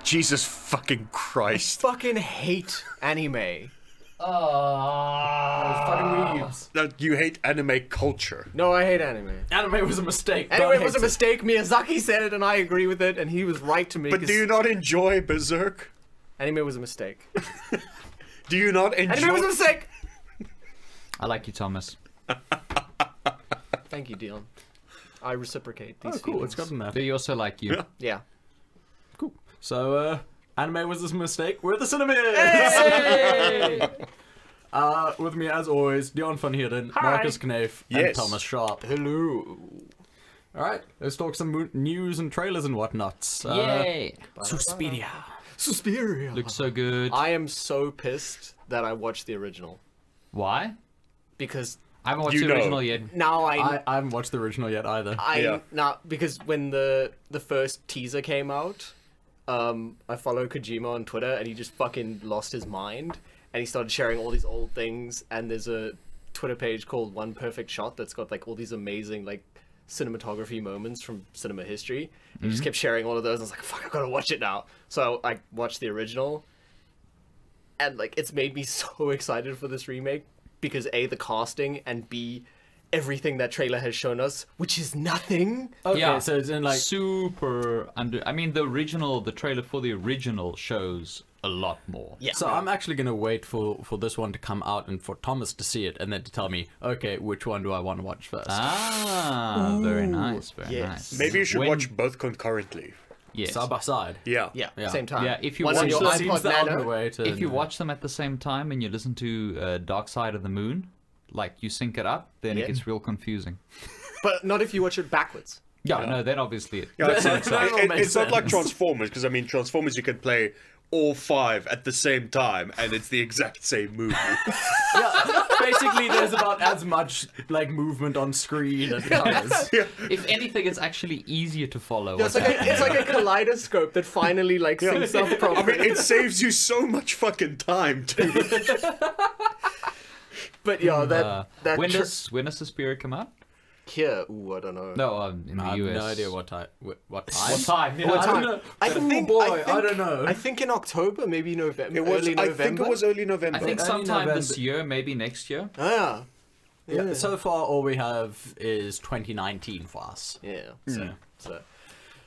Jesus fucking Christ. I fucking hate anime. Fucking weebs. No, you hate anime culture. No, I hate anime. Anime was a mistake. Anime God was a hates it. mistake. Miyazaki said it, and I agree with it, and he was right to me. But do you not enjoy Berserk? Anime was a mistake. Do you not enjoy... Anime was a mistake! I like you, Thomas. Thank you, Dion. I reciprocate these Oh, cool. feelings. It's gotten that. Do you also like you? Yeah. Yeah. Cool. So, anime was this mistake. We're the CineBeards! Hey! With me, as always, Dion van Heerden, Marcus Kneef, and Yes. Thomas Sharp. Hello. Alright, let's talk some news and trailers and whatnot. Yay! Suspiria. Suspiria. Looks so good. I am so pissed that I watched the original. Why? Because I haven't watched You the know. original yet. now I haven't watched the original yet either. Yeah. Because when the first teaser came out, I follow Kojima on Twitter, and he just fucking lost his mind, and he started sharing all these old things, and there's a Twitter page called One Perfect Shot that's got like all these amazing like cinematography moments from cinema history. He just kept sharing all of those. I was like, fuck, I gotta watch it now. So I watched the original, and like it's made me so excited for this remake because A, the casting, and B, everything that trailer has shown us, which is nothing. Okay, Yeah. so it's in like... Super under. I mean, the trailer for the original shows a lot more. Yeah. So I'm actually going to wait for this one to come out and for Thomas to see it and then to tell me, okay, which one do I want to watch first? Ah, very nice, very yes. nice. Maybe you should When- watch both concurrently. Yes. Side by side. Yeah. Yeah, Yeah. same time. Yeah, if you One watch on your the- Seems iPod the ultimate Nano. way to... If you watch them at the same time and you listen to Dark Side of the Moon, like you sync it up, then Yeah. it gets real confusing. But not if you watch it backwards. Yeah, no, then obviously it. Yeah, it's not, That all makes it's not like sense. Transformers, because I mean, Transformers you can play all 5 at the same time, and it's the exact same movie. Yeah, basically there's about as much like movement on screen as others. If anything, it's actually easier to follow. It's like a kaleidoscope that finally like syncs up I properly. mean, it saves you so much fucking time, too. But yeah, that when does Suspiria come out? here, ooh, I don't know. No, in the I have US. no idea what time. What time? What time? I don't know. I think, I don't know. I think in October, maybe November. It was, early I November. think it was early November. I think Early sometime this November. year, maybe next year. Ah, Yeah. So far, all we have is 2019 for us. yeah. So,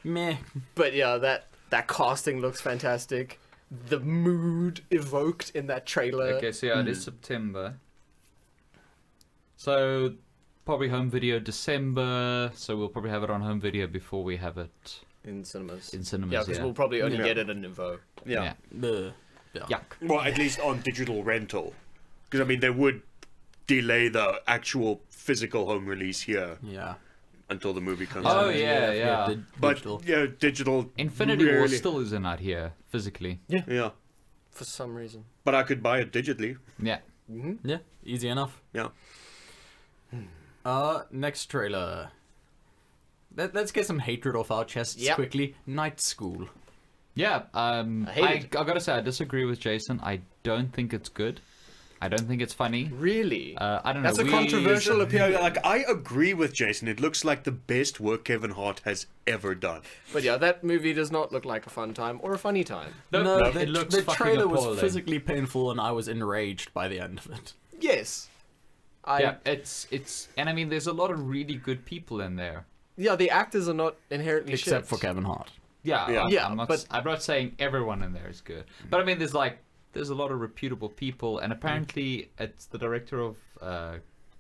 Meh. but yeah, that casting looks fantastic. The mood evoked in that trailer. Okay, so yeah, it is September. So probably home video December. So we'll probably have it on home video before we have it In cinemas. in cinemas. Yeah, because we'll probably only Yeah. get it in Nivo. Yeah. Yeah. Yuck. Well, at least on digital rental. Because, I mean, they would delay the actual physical home release here Yeah. until the movie comes Oh, out. yeah. But, Digital. yeah, digital... Infinity War really- still isn't out here physically. Yeah. For some reason. But I could buy it digitally. Yeah. Yeah, easy enough. Yeah. Next trailer. Let's get some hatred off our chests Yep. quickly. Night School. Yeah. I hate it. I gotta say I disagree with Jason. I don't think it's good. I don't think it's funny. Really? I don't That's know. a controversial opinion. Yeah, like, I agree with Jason. It looks like the best work Kevin Hart has ever done. But yeah, that movie does not look like a fun time or a funny time. No, the, it looks the fucking trailer appalling. was physically painful and I was enraged by the end of it. Yes. Yeah, it's and I mean there's a lot of really good people in there. Yeah, the actors are not inherently Except shit. for Kevin Hart. Yeah, Yeah. Yeah, I'm not, but- I'm not saying everyone in there is good, but I mean there's a lot of reputable people, and apparently it's the director of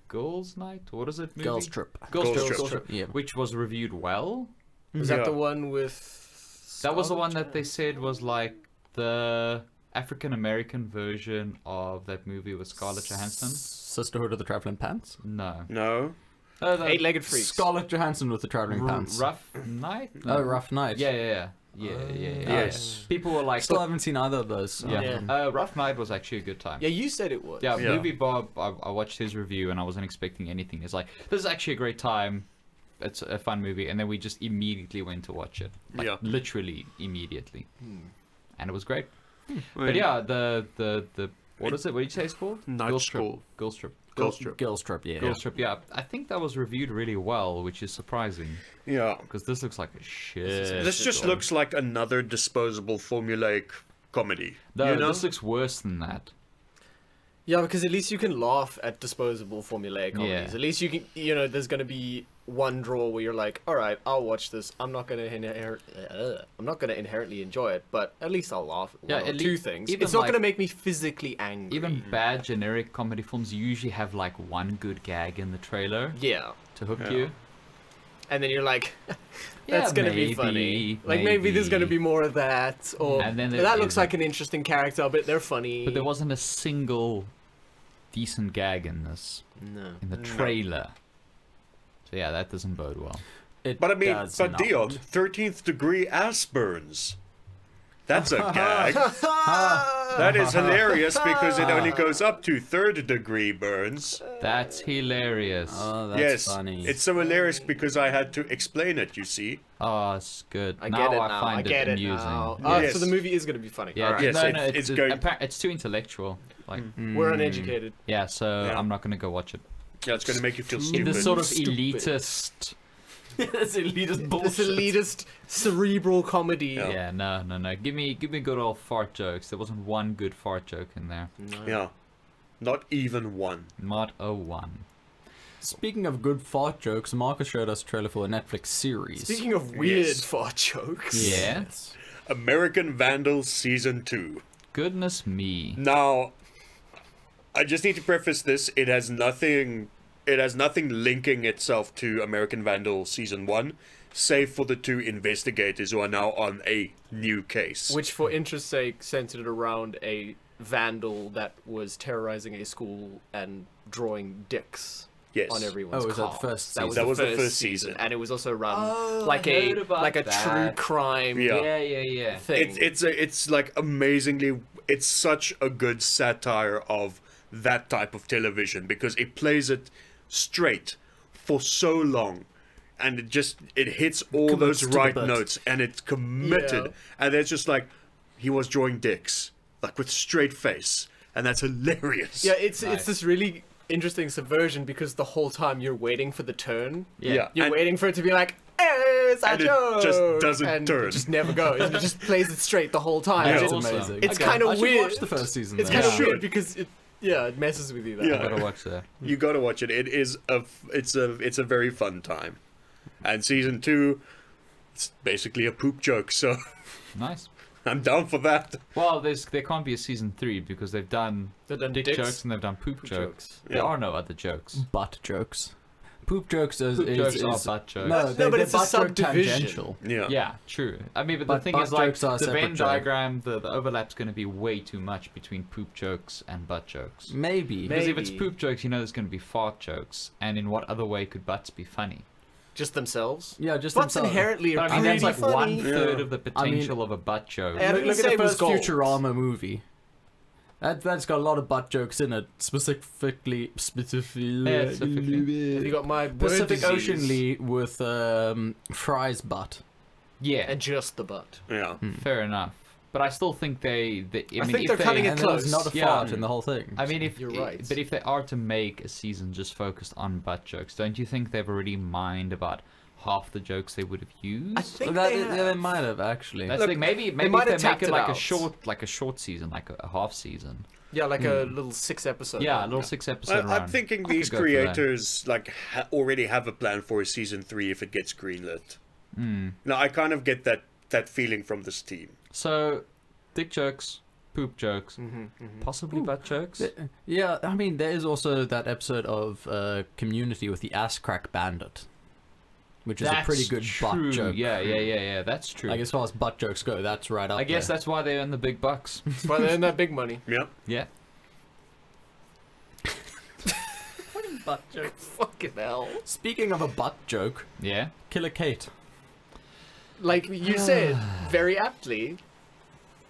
Girls' Night. What is it? Movie? Girls Trip. Girls Girls Trip. Yeah. Which was reviewed well. Was that Yeah. the one with... That was the one that they said was like the African American version of that movie with Scarlett Johansson. Sisterhood of the Traveling Pants. No. No? The Eight-Legged Freaks. Scarlett Johansson with the Traveling Pants. Rough Night? Oh, Rough Night. Yeah. Yes. People were like, Still haven't seen either of those. yeah. Yeah. Rough Night was actually a good time. Yeah, you said it was. Yeah, Yeah. Movie Bob, I watched his review and I wasn't expecting anything. It's like, this is actually a great time. It's a fun movie. And then we just immediately went to watch it. Like, Yeah. literally immediately. And it was great. I But mean, yeah, the What is it? What did you say it's called? Night Girls School. Trip. Girls Trip. Girls Trip. Girls Trip, yeah. Girls Trip. Yeah, I think that was reviewed really well, which is surprising Yeah. because this looks like a shit. This just looks like another disposable formulaic comedy. No, you know? this looks worse than that. Yeah, because at least you can laugh at disposable formulaic comedies. Yeah. At least you can, you know, there's gonna be one draw where you're like, all right, I'll watch this. I'm not gonna inherently enjoy it, but at least I'll laugh at Yeah, one or at two least- things. even It's not like- gonna make me physically angry. Even bad generic comedy films usually have like one good gag in the trailer yeah, to hook Yeah. you. and then you're like, Yeah, that's gonna be funny. Like maybe there's gonna be more of that, or And then that there looks is like an interesting character, but they're funny. But there wasn't a single decent gag in this no. in the trailer. So yeah, that doesn't bode well. It But I mean, does but not. Dion, 13th degree ass burns. That's a gag. That is hilarious because it only goes up to 3rd degree burns. That's hilarious. Oh, that's Yes, funny. it's so hilarious because I had to explain it, you see. Oh, it's good. I now get it I now. find I get it amusing. now. Yes. So the movie is gonna be funny. Yeah, Alright. Yes, no, it's it's going- it's too intellectual. Like, We're uneducated. yeah, so Yeah. I'm not gonna go watch it. Yeah, it's going to make you feel In stupid. this sort of Stupid. elitist. It's elitist This bullshit. elitist cerebral comedy. Yeah. Yeah, no. Give me good old fart jokes. There wasn't one good fart joke in there. Yeah. Not even one. Not a one. Speaking of good fart jokes, Marcus showed us a trailer for a Netflix series. Speaking of weird Yes. fart jokes. Yeah. American Vandal Season 2. Goodness me. Now, I just need to preface this. It has nothing linking itself to American Vandal Season 1, save for the 2 investigators who are now on a new case. Which, for interest's sake, centered around a vandal that was terrorizing a school and drawing dicks Yes. on everyone's Oh, was that car. the first That was, season? the, That was the first first season. season. And it was also run Oh, like I heard about a true that. crime Yeah. Yeah. thing. It's like amazingly, it's such a good satire of that type of television because it plays it straight for so long and it hits all Commits those to the right bit. notes and it's committed. Yeah. And it's just like he was drawing dicks like with straight face, and that's hilarious. Yeah, it's Nice. this really interesting subversion because the whole time you're waiting for the turn. Yeah. You're And- waiting for it to be like, hey, it's a And it joke! just doesn't and turn. It just never goes. It just plays it straight the whole time. Yeah. And It's it- awesome. amazing. It's Okay. kind I of should weird. watch the first season. It's then. kind of Yeah. weird because it messes with you that Yeah. way. I gotta watch that. You gotta watch it. It is it's a very fun time. And season 2, it's basically a poop joke, so Nice. I'm down for that. Well, there can't be a season 3 because they've done They've done dick dicks, jokes and they've done poop poop jokes. Yeah. There are no other jokes. Butt jokes. Poop jokes is... Poop jokes is, are is butt jokes. No, No, they're but it's a butt joke subdivision. tangential. Yeah. Yeah, true. I mean, but the But thing butt is, like, jokes are a the separate Venn joke. diagram, the overlap's going to be way too much between poop jokes and butt jokes. Maybe. Because if it's Maybe. poop jokes, you know there's going to be fart jokes. And in what other way could butts be funny? Just themselves. Yeah, just Butts themselves. inherently are But I mean, that's like funny. 1/3 Yeah. of the potential of a butt joke. I didn't Look say at it the was first gold. Futurama movie. That's got a lot of butt jokes in it. Specifically... specifically. Have you got my word Pacific disease? Ocean Lee with Fry's butt. Yeah, And just the butt. Yeah. fair enough. But I still think I think if they're they, cutting it And there was close. not a Yeah. fart in the whole thing. I mean, if You're right. But if they are to make a season just focused on butt jokes, don't you think they've already mined about half the jokes they would have used? I think That- they yeah, they have. might have actually. That's Look, the thing. Maybe might if have they tapped make it it like out. a short season, like a half season. Yeah, like a little 6 episode. Yeah, a one. little 6 episode run. I'm thinking I these could go for that. creators already have a plan for a season 3 if it gets greenlit. Mm. Now I kind of get that feeling from this team. So, dick jokes, poop jokes, possibly Ooh. butt jokes. Yeah, I mean, there is also that episode of Community with the ass crack bandit, which is a pretty good true. butt joke. Yeah. That's true. Like as far as butt jokes go, that's right up I guess there. that's why they earn the big bucks. That's why they earn that big money. Yeah. Yeah. butt joke. Fucking hell. Speaking of a butt joke, Yeah. Killer Kate. Like you said, very aptly,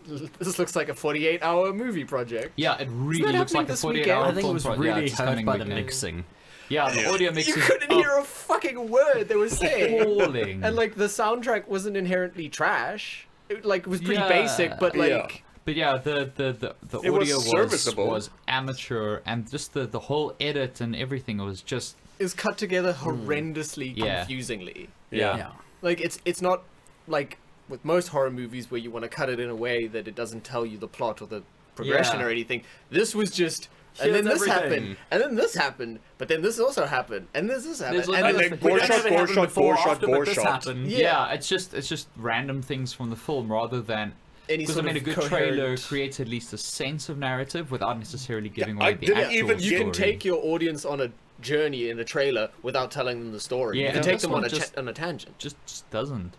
this looks like a 48-hour movie project. Yeah, it really that looks like happening a this 48 weekend? hour I think it film was project. really it's hurt coming by the weekend. mixing. Yeah, the audio mix You is couldn't hear a fucking word they were saying. appalling. And like the soundtrack wasn't inherently trash. It like was pretty Yeah. basic, but like Yeah. But yeah, the It was audio serviceable. was amateur, and just the whole edit and everything was just Is cut together horrendously Yeah. confusingly. Yeah. Like it's not like with most horror movies where you want to cut it in a way that it doesn't tell you the plot or the progression Yeah. or anything. This was just and Here's then this everything. happened, and then this happened, but then this also happened, and this happened, There's and another then then thing. gore shot, Everything gore happened shot, before, gore shot, after, but gore this shot. happened. yeah, it's just random things from the film rather than any because I sort mean a of good coherent- trailer creates at least a sense of narrative without necessarily giving I away the didn't actual even- You can story. take your audience on a journey in a trailer without telling them the story. Yeah, you can and take this them on one just- on a tangent. just doesn't.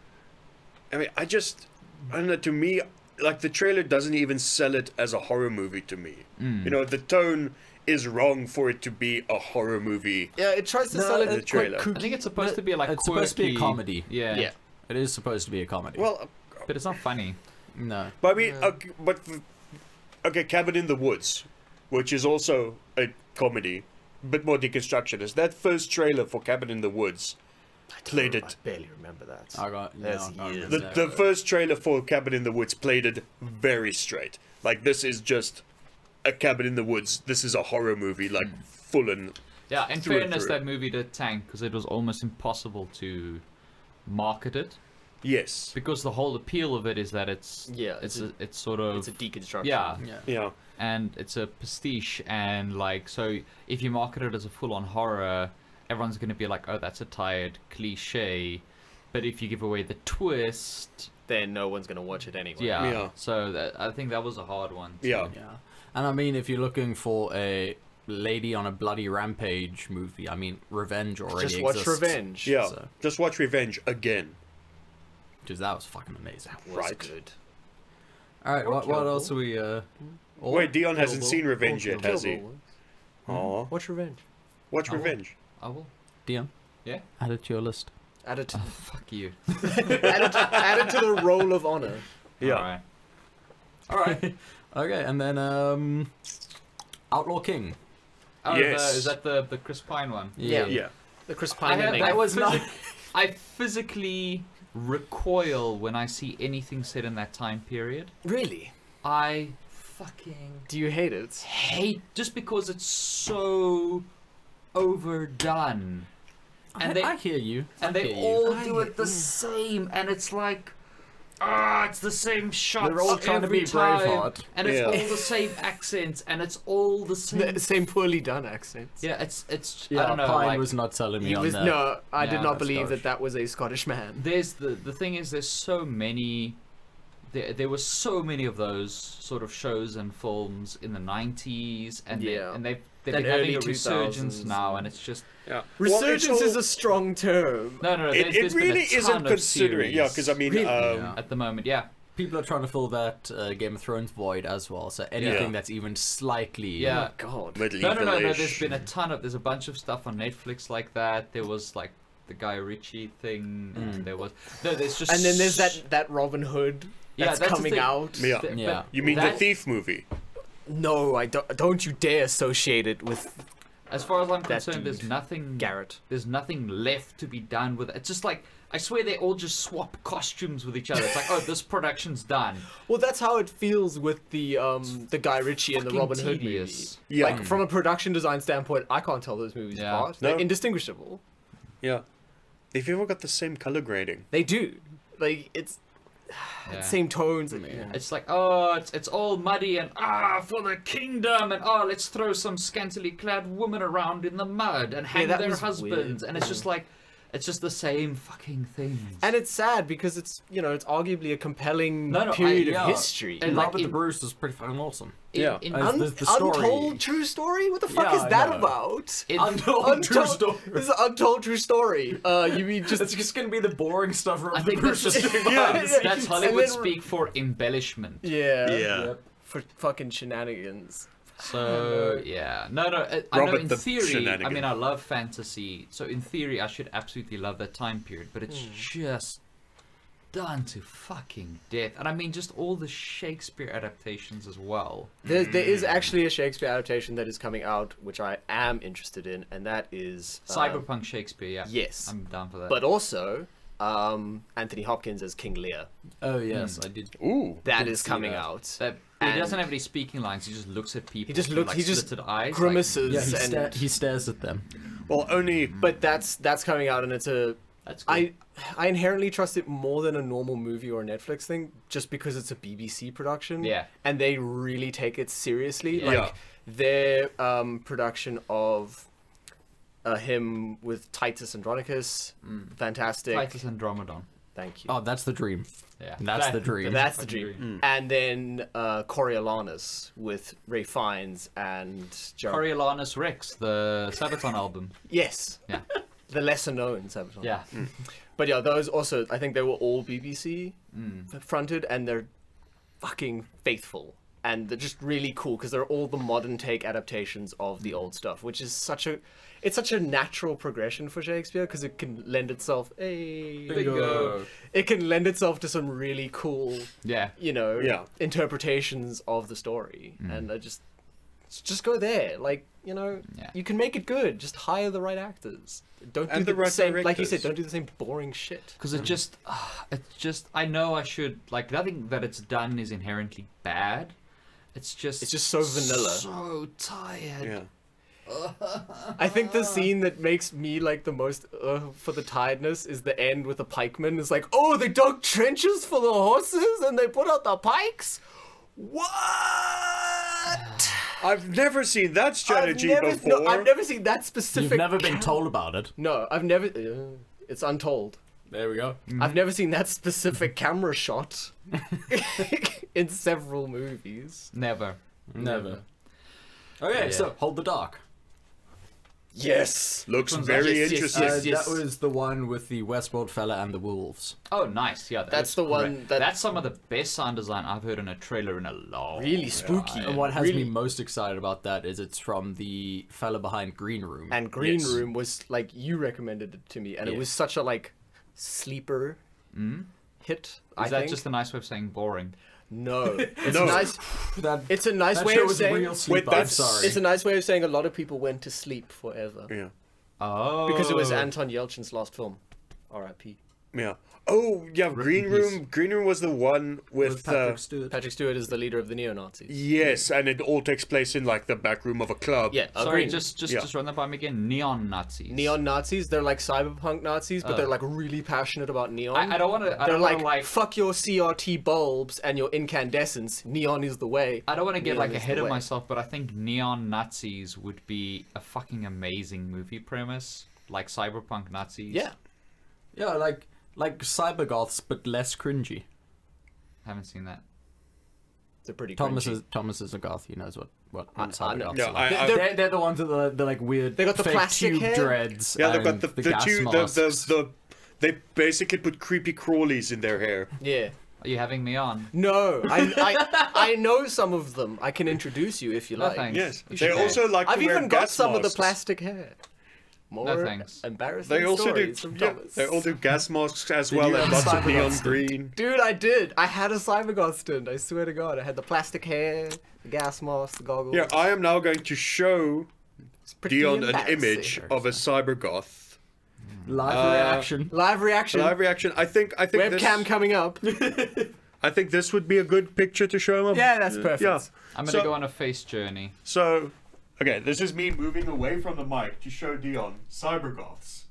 I mean, I don't know, to me, like, the trailer doesn't even sell it as a horror movie to me. You know, the tone is wrong for it to be a horror movie. Yeah, it tries to No, sell it the as trailer. quite kooky. I think it's supposed to be like It's supposed to be a quirky. comedy. Yeah. Yeah. It is supposed to be a comedy. Well, But it's not funny. no. but I mean, okay, Cabin in the Woods, which is also a comedy, bit more deconstructionist. That first trailer for Cabin in the Woods played I it. barely remember that. I got That's no, I years. remember The that. first trailer for Cabin in the Woods played it very straight. Like, this is just a Cabin in the Woods. This is a horror movie, like, full and... Yeah, in Through and fairness, through. that movie did tank because it was almost impossible to market it Yes. because the whole appeal of it is that it's Yeah, it's sort of It's a deconstruction. yeah, Yeah. Yeah. and it's a pastiche, and like so if you market it as a full-on horror, everyone's going to be like, oh, that's a tired cliche. But if you give away the twist, Then no one's gonna watch it anyway. yeah, Yeah. so I think that was a hard one to- Yeah. Yeah. And I mean, if you're looking for a lady on a bloody rampage movie, I mean, Revenge already Just watch exists. Revenge. Yeah. So- Just watch Revenge again. Because that was fucking amazing. Was Right. good. All right, what Killable. else are we? Wait, Dion hasn't Killable. seen Revenge yet, has he? Killable. Aw. Watch Revenge. Watch Oh. Revenge. I will. Dion, Yeah. add it to your list. Add it to, Oh, fuck you. add it to the roll of honor. Yeah. All right. All right. Okay, and then Outlaw King. Oh, Yes. is that the Chris Pine one? Yeah. Yeah. The Chris I Pine have, ending. I That was not- I physically recoil when I see anything set in that time period. Really? I fucking Do you hate it? hate just because it's so overdone. And I hear you. and I they hear you. all I do get- it the same, and it's like, it's the same shots. They're all trying to every be time, Braveheart. and it's Yeah. all the same accents, and it's all the same. The same poorly done accents. Yeah, it's Yeah, I don't know. Pine like, was not telling me He on was that. no. I Yeah, did not that's believe Scottish. that was a Scottish man. there's the thing is there's so many. There were so many of those sort of shows and films in the 90s, and Yeah. they've That been having early a resurgence 2000s. now, and it's just Yeah. Resurgence Well, is a strong term. no. It There's been a really ton isn't of considering. Yeah, because I mean, Really? Yeah. at the moment, yeah. People are trying to fill that Game of Thrones void as well. So anything Yeah. that's even slightly. Yeah. Oh God. medieval. No. There's been a ton of. There's a bunch of stuff on Netflix like that. There was like the Guy Ritchie thing. And there was no. There's just And then there's that Robin Hood that's that's the coming thing. out. Yeah. But Yeah. You mean that- the Thief movie? No, I don't. Don't you dare associate it with As far as I'm That concerned, there's dude. nothing. Garrett. There's nothing left to be done with it. It's just like I swear they all just swap costumes with each other. It's like, oh, this production's done. Well, that's how it feels with the Guy Ritchie and the Fucking Robin Hood tedious. movie. Yeah. Like from a production design standpoint, I can't tell those movies Yeah. apart. No. They're indistinguishable. Yeah. They've even got the same color grading. They do. Like it's Yeah. same tones. It's like, oh, it's all muddy and for the kingdom and let's throw some scantily clad women around in the mud and hang that their was husbands, weird. and it's just like, it's just the same fucking things. And it's sad because it's it's arguably a compelling No, period yeah. of history. And like Robert the in- Bruce was pretty fucking awesome. Yeah. The story. Untold true story? What the fuck Yeah, is I that know. about? Untold true story. This is an untold true story. You mean just It's just gonna be the boring stuff. I think Bruce that's is just doing Yeah, behind the yeah. that's scenes. Hollywood And then- speak for embellishment. yeah. Yeah. For fucking shenanigans. So yeah, no. I know Robert in the theory. I Shenanigan. mean, I love fantasy, so in theory, I should absolutely love that time period. But it's just done to fucking death, and I mean, just all the Shakespeare adaptations as well. There is actually a Shakespeare adaptation that is coming out, which I am interested in, and that is Cyberpunk Shakespeare, yeah. Yes. I'm down for that. But also, Anthony Hopkins as King Lear. Oh yes, I did. Ooh. That Did is see coming that. out. He And doesn't have any speaking lines. He just looks at people. He just through, looks. like, He just slitted eyes, grimaces. Yeah, and he stares at them. Well, only. but that's coming out, and it's a. That's good. I inherently trust it more than a normal movie or a Netflix thing, just because it's a BBC production. Yeah. And they really take it seriously. Yeah. Like their production of him with Titus Andronicus, fantastic. Titus Andromedon. Thank you. Oh, that's the dream. Yeah. That's the dream. That's the Fucking dream. And then Coriolanus with Ray Fiennes and Coriolanus Rex, the Sabaton album. Yes. Yeah. The lesser known Sabaton. Yeah. But yeah, those also, I think they were all BBC fronted, and they're fucking faithful. And they're just really cool because they're all the modern take adaptations of the old stuff, which is such a natural progression for Shakespeare because it can lend itself Bingo. it can lend itself to some really cool, Yeah. Yeah. interpretations of the story. And I just go there, like, Yeah. you can make it good. Just hire the right actors. Don't do And the the right same, like you said, directors. don't do the same boring shit. Because it's just, I know I should, like, nothing that it's done is inherently bad. It's just so vanilla. So tired. Yeah. I think the scene that makes me like the most for the tiredness is the end with the pikemen. It's like, oh, they dug trenches for the horses and they put out the pikes? What? I've never seen that strategy before. No, I've never seen that specific. You've never been told about it. No, I've never. It's untold. There we go. I've never seen that specific camera shot in several movies. Never. Never. Okay, Yeah. so Hold the Dark. Yes. Looks one's very that? Yes, interesting. yes. That was the one with the Westworld fella and the wolves. Oh, nice. Yeah, That's looks the one great. that- That's some of the best sound design I've heard in a trailer in a long Really spooky. And what has Really- me most excited about that is it's from the fella behind Green Room. And Green Yes. Room was like, you recommended it to me, and it Yeah. was such a like sleeper hit. I Is that think. just a nice way of saying boring? No, it's No. nice. that, It's a nice that way show of was saying. real sleep. I'm that's- sorry. It's a nice way of saying a lot of people went to sleep forever Yeah. Oh. because it was Anton Yelchin's last film. R.I.P. Yeah. Oh, yeah. Green in Room. Green Room was the one with. Patrick Stewart. Patrick Stewart is the leader of the neo-Nazis. Yes, and it all takes place in like the back room of a club. Yeah, Sorry, Green. just Yeah. run that by me again. Neon Nazis. Neon Nazis. They're like cyberpunk Nazis, but Oh. they're like really passionate about neon. I don't want to. I They're don't like, want to like. fuck your CRT bulbs and your incandescence. Neon is the way. I don't want to get Neon like is ahead the of way. myself, but I think Neon Nazis would be a fucking amazing movie premise, like cyberpunk Nazis. Yeah. Yeah, like cybergoths, but less cringy. Haven't seen that. They're pretty Thomas cringy. is a goth. He knows what I know. cybergoths Yeah, are like. I- They're the ones with the like weird. They got the fake plastic tube hair? dreads. Yeah, they've got and the gas two masks. they basically put creepy crawlies in their hair. Yeah. Are you having me on? No, I know some of them. I can introduce you if you No, like. thanks. Yes, You they should. also like I've to wear even got gas some of the masks. plastic hair. More No, thanks. embarrassing They also do. stories from Yeah, Thomas. they all do gas masks as Did well, you and have a lots of cybergoth neon stint? green. Dude, I did. I had a cybergoth stint. I swear to God, I had the plastic hair, the gas mask, the goggles. Yeah, I am now going to show It's pretty Dion an embarrassing. image of a cybergoth. Live reaction. Live reaction. Live reaction. I think Webcam this, coming up. I think this would be a good picture to show him. Yeah, that's perfect. Yeah. I'm gonna So- go on a face journey. So, okay, this is me moving away from the mic to show Dion cybergoths.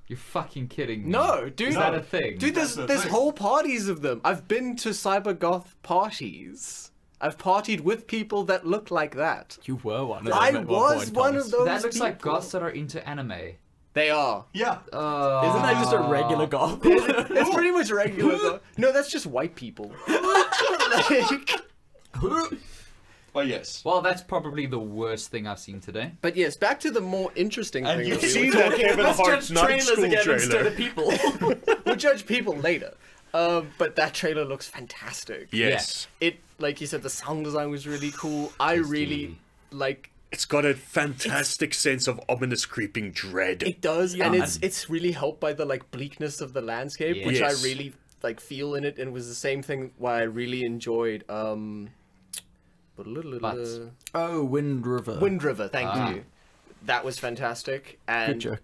You're fucking kidding me. No, dude. Is that a thing? Dude, there's That's the thing. whole parties of them. I've been to cybergoth parties. I've partied with people that look like that. You were one of them. I at was point, one Thomas. of those. That looks like people. goths that are into anime. They are. Yeah. Isn't that just a regular goth? It's pretty much regular. Though. No, that's just white people. Like- Well, yes. Well, that's probably the worst thing I've seen today. but yes, back to the more interesting And thing. you've that we seen were that Kevin Let's Hart's judge Night trailers School again instead trailer. of people. We'll judge people later. But that trailer looks fantastic. Yes. It, like you said, the sound design was really cool. I really like. It's got a fantastic sense of ominous creeping dread. It does, and Yeah. it's really helped by the like bleakness of the landscape, which Yes. I really like feel in it, and it was the same thing why I really enjoyed Butts. Oh, Wind River. Wind River. Thank Ah. you. That was fantastic, and joke,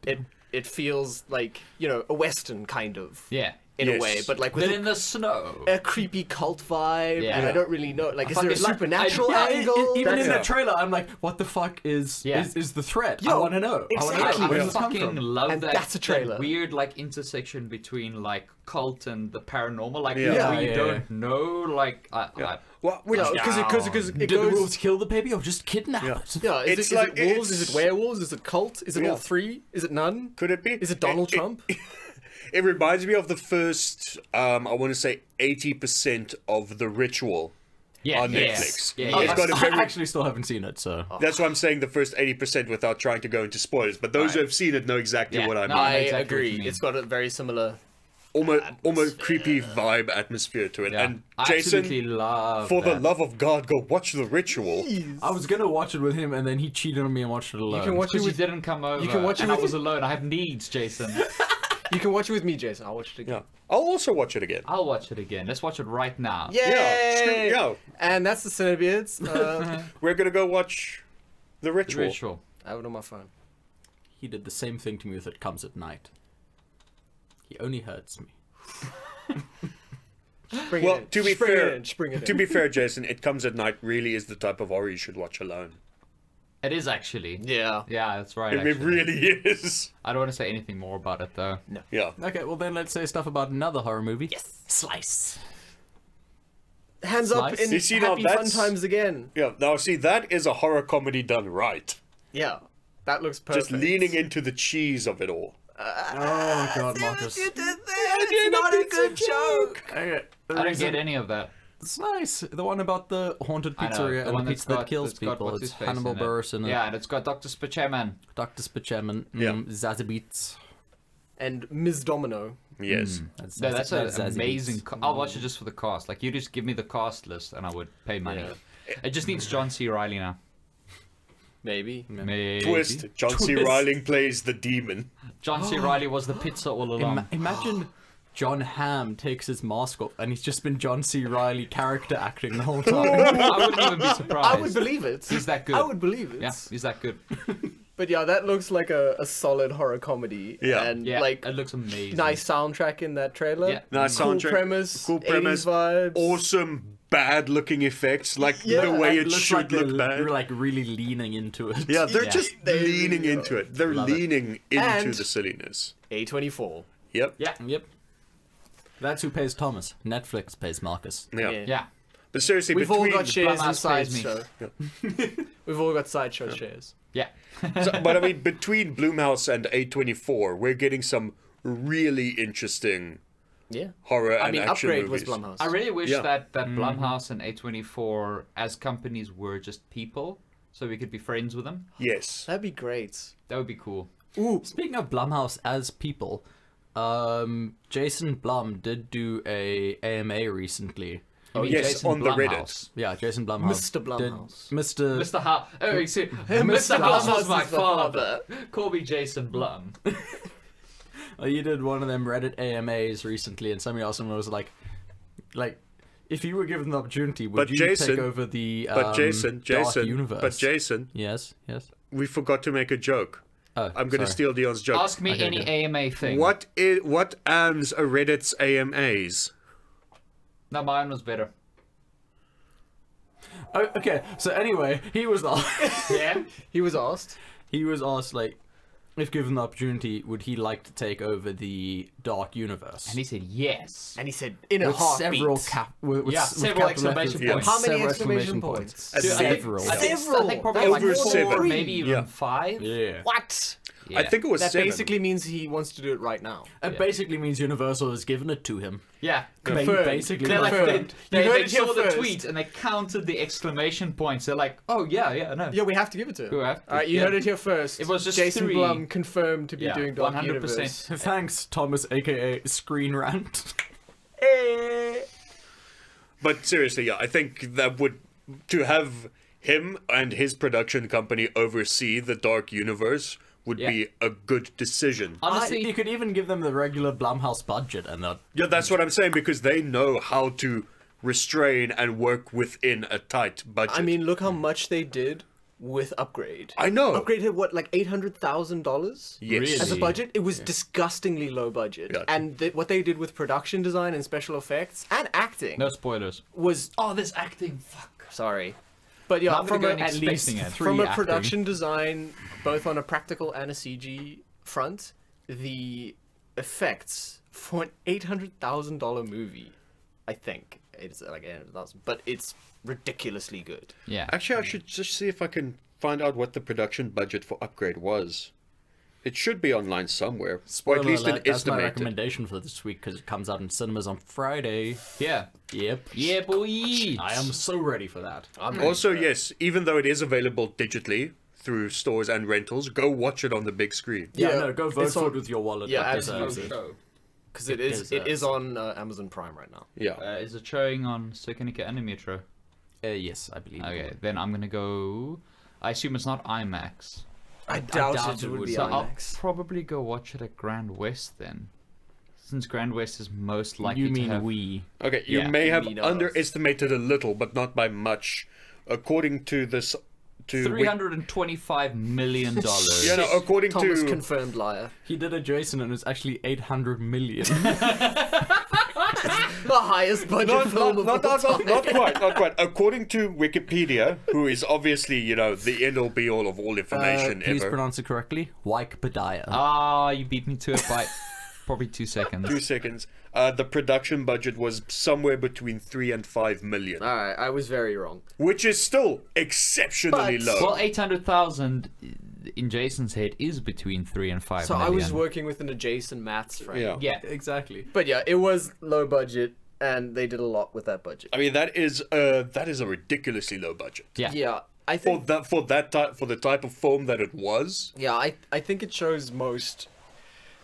it feels like, you know, a western kind of. Yeah. in a Yes. way, but like with Then in the snow. a creepy cult vibe, Yeah. and I don't really know. Like, is there a fucking- like, supernatural Yeah, angle? even in the That's- trailer, I'm like, what the fuck is the threat? I Yo, want to know. exactly. I I where does this come fucking from? love And that, that's a trailer. that weird like intersection between like cult and the paranormal. Like Yeah. we Yeah, don't know. Like Well, which, because it Did the goes. wolves kill the baby or just kidnap Yeah. it? Yeah, It's is like- it wolves? Is it's- it werewolves? Is it cult? Is it Yeah. all three? Is it none? could it be? Is it Donald Trump? It reminds me of the first, I want to say 80% of The Ritual yeah, on yes. Netflix. Yeah, It's yeah. got a I very, actually still haven't seen it, so. that's why I'm saying the first 80% without trying to go into spoilers. But those who have seen it know exactly Yeah. what I mean. No, I exactly what you agree. mean. It's got a very similar. Almost creepy vibe atmosphere to it. Yeah. And I Jason, absolutely love for the that. love of God, go watch The Ritual. I was gonna watch it with him, and then he cheated on me and watched it alone. You can watch it Because you with. didn't come over. can watch it and I with- was alone. I have needs, Jason. You can watch it with me, Jason. I'll watch it again. Yeah. I'll also watch it again. I'll watch it again. Let's watch it right now. Yay! Yeah. And that's the CineBeards. We're gonna go watch The The Ritual. Ritual. I have it on my phone. He did the same thing to me with It Comes at Night. He only hurts me. Bring Well, it in. to be Spring fair, it in. Spring it to in. be fair, Jason, It Comes at Night really is the type of horror you should watch alone. It is actually. Yeah. Yeah, that's right. It actually. really is. I don't want to say anything more about it though. Yeah. Okay, well then let's say stuff about another horror movie. Yes! Slice! Hands up Slice. in You see, now happy fun that's- times again. Yeah. Now, see, that is a horror comedy done right. Yeah. That looks perfect. Just leaning into the cheese of it all. Oh god, Marcus. It's not a good joke. Okay, I don't get any of that. Slice! The one about the haunted I know, pizzeria and the that's pizza that kills that's got people. what's It's his face Hannibal in it. Buress and Yeah, and it's got Dr. Spaceman. Dr. Spaceman, Yeah. Zazie And Ms. Domino. Yes. No, that's an Zazie amazing. Beetz. I'll watch it just for the cast. Like you just give me the cast list, and I would pay money. Yeah. It just needs John C. Riley now. Maybe. Maybe. Twist. John C. Twist. Riley plays the demon. John C. Riley was the pizza all along. Imagine John Hamm takes his mask off and he's just been John C. Riley character acting the whole time. I wouldn't even be surprised. I would believe it. He's that good. I would believe it. Yeah, he's that good. But yeah, that looks like a solid horror comedy. Yeah. And Yeah, like it looks amazing. nice soundtrack in that trailer. Yeah. Nice cool soundtrack. premise. Cool premise. 80s vibes. Awesome, bad-looking effects. Like Yeah, the way And it looks should like they're look bad. like really leaning into it. Yeah, they're Yeah. just They leaning really into it. They're Love it. leaning into And- the silliness. A24. Yep. Yeah. Yep. That's who pays Thomas. Netflix pays Marcus. Yeah. Yeah. Yeah. But seriously, We've all between... got shares in Blumhouse pays me. Sideshow. We've all got Sideshow shares. Yeah. but I mean, between Blumhouse and A24, we're getting some really interesting Yeah. horror and I mean, action Upgrade movies. was Blumhouse. I really wish Yeah. that Blumhouse and A24 as companies were just people, so we could be friends with them. Yes. That'd be great. That would be cool. Ooh, speaking of Blumhouse as people, Jason Blum did do a AMA recently. You mean yes, Jason on the Reddit. Blumhouse? Yeah, Jason Blumhouse. Mr. Blumhouse. Mr. Mr. Ha. Oh, you see, Mr. Mr. Blum Blum was my is the father. Call me Jason Blum. You did one of them Reddit AMAs recently, and somebody else was like, if you were given the opportunity, would But you Jason- take over the But Dark universe? but Jason, Yes, yes. we forgot to make a joke. Oh, I'm going to sorry. steal Dion's joke. Ask me Okay, any okay. AMA thing. What AMs are Reddit's AMAs? No, mine was better. Oh, okay, so anyway, he was asked, Yeah. He was asked. like, if given the opportunity, would he like to take over the Dark universe? And he said yes. And he said, in a with heartbeat. several Yeah, several capital exclamation letters, points. How many several exclamation points? Dude, Several. I think Several. probably That's like over 4, seven. maybe even Yeah. 5. Yeah. What? Yeah. I think it was That 7. basically means he wants to do it right now. It basically means Universal has given it to him. Yeah. Confirmed. Basically, They're like, Confirmed. they You heard it here saw the first. tweet and they counted the exclamation points. They're like, oh, yeah, no. Yeah, we have to give it to him. We have to, Alright, you yeah. heard it here first. It was just Jason 3. Blum confirmed to be Yeah, doing Dark 100%. Universe. Thanks, Thomas, aka Screen Rant. But seriously, yeah, I think that would to have him and his production company oversee the Dark Universe would Yeah. be a good decision. Honestly, You could even give them the regular Blumhouse budget and that. Yeah, that's what I'm saying because they know how to restrain and work within a tight budget. I mean, look how much they did with Upgrade. I know. Upgrade had what, like $800,000? Yes. As a budget, it was disgustingly low budget. Gotcha. And what they did with production design and special effects and acting No spoilers. was Oh, there's acting. Fuck. sorry, but yeah, Not from gonna go a, in expecting it. from a acting. production design, both on a practical and a CG front, the effects for an $800,000 movie, I think it's like 800,000, but it's ridiculously good. Yeah. Actually, I should just see if I can find out what the production budget for Upgrade was. It should be online somewhere, or Spoiler at least an alert, that's my estimated. recommendation for this week because it comes out in cinemas on Friday. Yeah. Yep. Yeah, boy. I am so ready for that. Also, yes, even though it is available digitally through stores and rentals, go watch it on the big screen. Yeah, Yeah, no, go vote it's for on- it with your wallet. yeah, that deserves absolutely. it. Because it is on Amazon Prime right now. Yeah. Is it showing on Sekonika Animetro? Yes, I believe. Okay, then I'm gonna go. I assume it's not IMAX. I doubt doubt it it would would be be So I'll IMAX. probably go watch it at Grand West then. Since Grand West is most likely You mean to have... we? Okay, you Yeah. may have Mean us. underestimated a little, but not by much. According to this, $325 million. yeah, no, according Thomas to confirmed liar. He did a Jason and it was actually 800 million. The highest budget not, film of all time. not quite, not quite. According to Wikipedia, who is obviously the end all be all of all information Please ever. pronounce it correctly. Wikipedia. Ah, you beat me to it by probably 2 seconds. 2 seconds. The production budget was somewhere between 3 and 5 million, Alright, I was very wrong. which is still exceptionally But- low. Well, 800,000 in Jason's head is between 3 and 5 So million. I was working with an adjacent maths friend. yeah. Yeah. Exactly. But yeah, it was low budget, and they did a lot with that budget. I mean that is a ridiculously low budget Yeah. Yeah, I for think. the type of film that it was. Yeah, I think it shows most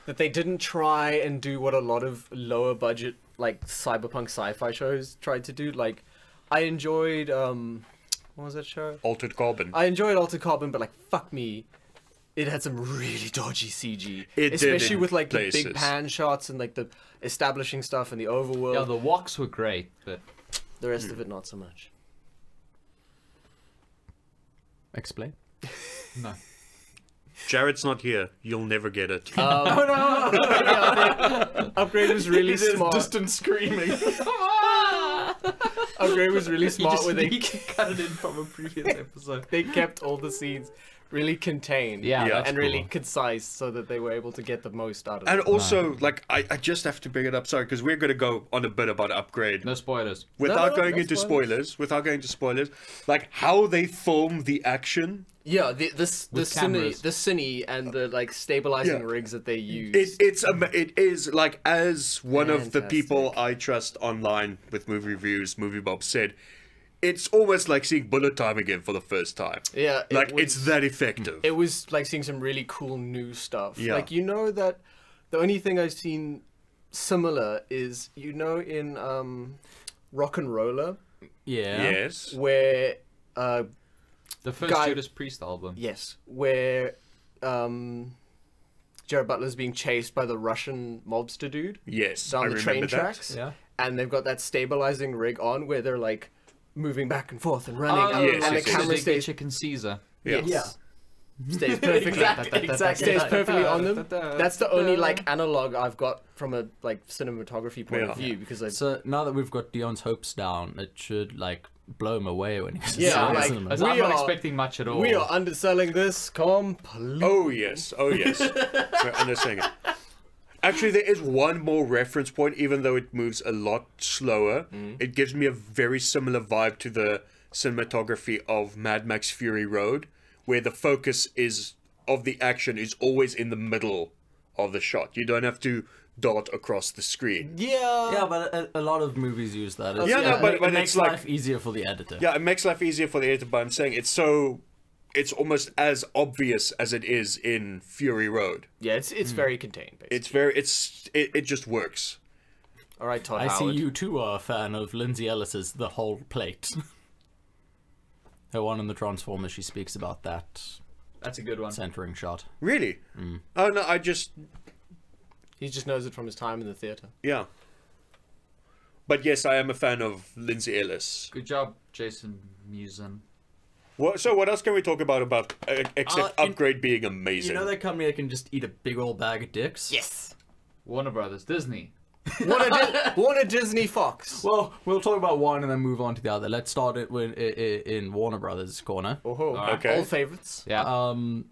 that they didn't try and do what a lot of lower budget like cyberpunk sci-fi shows tried to do. Like, I enjoyed what was that show? Altered Carbon. I enjoyed Altered Carbon, but like fuck me, it had some really dodgy CG, It did especially in with like the places. big pan shots and like the establishing stuff and the overworld. Yeah, the walks were great, but The rest of it not so much. Explain. no. Jared's not here. You'll never get it. Upgrade was really smart. Distant screaming. Upgrade was really smart You where they cut it in from a previous episode. they kept all the scenes really contained. Yeah, Yeah. that's and really cool. concise so that they were able to get the most out of And it. also, like, I just have to bring it up, sorry, because we're going to go on a bit about Upgrade. No spoilers. Without No, going no into spoilers. spoilers, like, how they film the action, Yeah, the With cameras. cine and the like stabilizing Yeah. rigs that they use. it is, like, as one of the Fantastic. people I trust online with movie reviews, Movie Bob said, it's almost like seeing bullet time again for the first time. Yeah, Like, was, it's that effective. It was like seeing some really cool new stuff. Yeah. Like, you know that the only thing I've seen similar is, you know, in Rock and Roller, Yeah. Yes. where The first Guy- Judas Priest album. yes, where Jared Butler's being chased by the Russian mobster dude Yes. down I the remember train that. tracks, Yeah. and they've got that stabilizing rig on where they're like moving back and forth and running, Oh, yes, and yes, the yes. camera Big stays Chicken Caesar. Yeah. Yes. Stays perfectly. Exactly. Stays perfectly on them. That's the only like Da-da. analog I've got from a like cinematography point of Yeah. view because I. So now that we've got Dion's hopes down, it should like blow him away when he's Yeah, in like- cinema. As We I'm not are- expecting much at all. We are underselling this completely. Oh yes, we're understanding it. Actually, there is one more reference point, even though it moves a lot slower. It gives me a very similar vibe to the cinematography of Mad Max Fury Road, where the focus of the action is always in the middle of the shot. You don't have to dart across the screen. Yeah. Yeah, but a lot of movies use that. It's, Yeah, no, but it it's makes like- life easier for the editor. Yeah, it makes life easier for the editor, but I'm saying it's almost as obvious as it is in Fury Road. Yeah, it's very contained. Basically. It just works. All right, Todd I see Howard. you too are a fan of Lindsay Ellis's The Whole Plate. Her one in the Transformers, she speaks about that That's a good one. centering shot. Really? Oh no, He just knows it from his time in the theater. yeah. But yes, I am a fan of Lindsay Ellis. Good job, Jason Musen. So what else can we talk about except Upgrade being amazing? You know that company that can just eat a big old bag of dicks? Yes. Warner Brothers, Disney. Warner Disney Fox. Well, we'll talk about one and then move on to the other. Let's start it in Warner Brothers corner. Oh, Alright. Okay. Old favorites. Yeah. The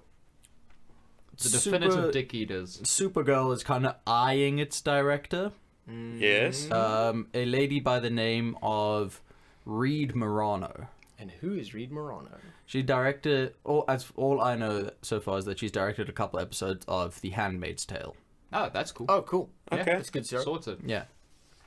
definitive Super- dick eaters. Supergirl is kind of eyeing its director. Yes. A lady by the name of Reed Morano. And who is Reed Morano? She directed, all I know so far is that she's directed a couple episodes of The Handmaid's Tale. Oh, that's cool. Oh, cool. Okay. That's good, sir. Sorted. Yeah.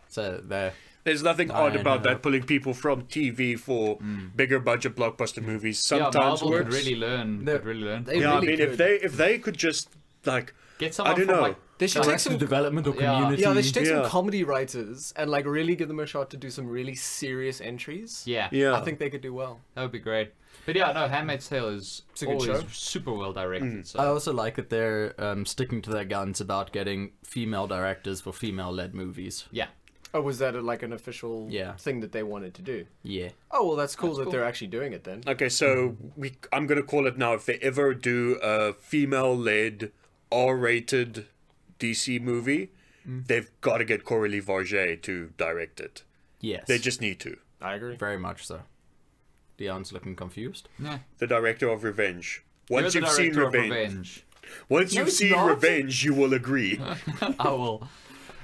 So there. There's nothing I odd about know. that. Pulling people from TV for bigger budget blockbuster movies Yeah, sometimes Marvel could works. really learn. They're- Could really learn. They Yeah, I really mean, could. if they could just like, Get I someone don't from know. like They should take Arrested some. Development or Yeah. Community. Yeah, they should take some Yeah. comedy writers and like really give them a shot to do some really serious entries. yeah, Yeah. I think they could do well. that would be great. But yeah, no, Handmaid's Tale is It's a good always show. super well directed. So I also like that they're sticking to their guns about getting female directors for female-led movies. yeah, Oh, was that like an official Yeah. thing that they wanted to do? Yeah. Oh, well, that's cool That's that cool. they're actually doing it then. Okay, so I'm gonna call it now. If they ever do a female-led, R-rated DC movie, they've got to get Coralie Varget to direct it. Yes. They just need to. I agree. Very much so. Dion's looking confused. yeah. The director of Revenge. Once You're the you've seen director of Revenge, once No, you've it's seen not. Revenge, you will agree. I will.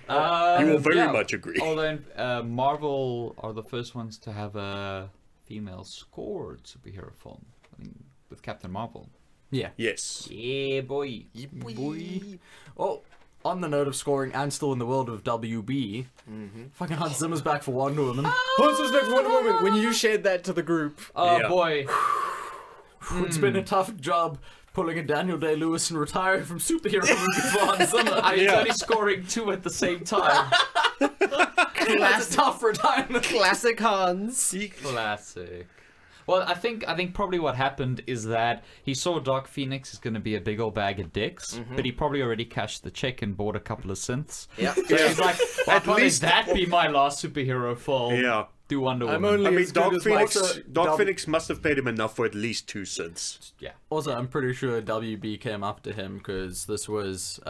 You will very much agree. Although Marvel are the first ones to have a female scored superhero film, I mean, with Captain Marvel. Yeah. Yes. Yeah, boy. Boy. Oh, on the note of scoring and still in the world of WB, fucking Hans Zimmer's back for Wonder Woman. Hans was back for Wonder Woman. When you shared that to the group, Oh Yeah. boy. It's been a tough job pulling a Daniel Day-Lewis and retiring from superhero movies for Hans Zimmer. I mean, Yeah. only scoring 2 at the same time. That's a tough retirement. classic Hans. Classic. Well, I think probably what happened is that he saw Dark Phoenix is going to be a big old bag of dicks, but he probably already cashed the check and bought a couple of synths. Yeah. So he's like, why At can't least- that be my last superhero film? Yeah. Do Wonder I'm Woman. only I mean, as good Dark as my- Phoenix, Also, Dark Phoenix must have paid him enough for at least 2 cents. Yeah. Also, I'm pretty sure WB came up to him because this was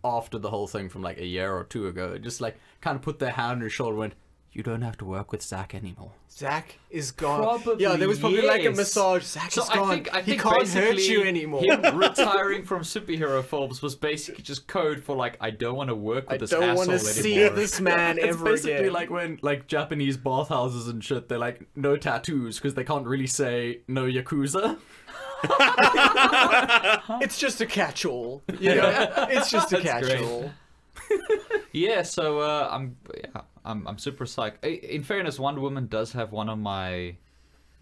after the whole thing from like a year or 2 ago. Just like kind of put their hand on his shoulder and went, "You don't have to work with Zack anymore." Zach is gone. Probably, yeah, there was probably like a yes. massage. Zach So is gone. I He think can't hurt basically you anymore. Him retiring from superhero films was basically just code for like, I don't want to work with I this don't asshole want to anymore. see this man It's ever basically again. like when like Japanese bathhouses and shit, they're like no tattoos because they can't really say no yakuza. It's just a catch-all. You know? It's just a That's great. catch-all. Yeah, so I'm super psyched. In fairness, Wonder Woman does have one of my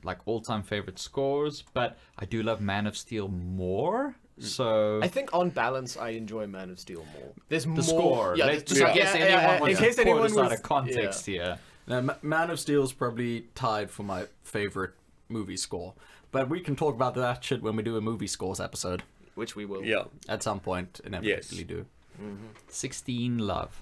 like all-time favorite scores, but I do love Man of Steel more. So I think on balance, I enjoy Man of Steel more. There's more. the score, Yeah, let's there's- just in case anyone in wants case to quote anyone us out was of context here. Now, Man of Steel is probably tied for my favorite movie score, but we can talk about that shit when we do a movie scores episode which we will. Yeah. at some point. Inevitably do. 16 Love.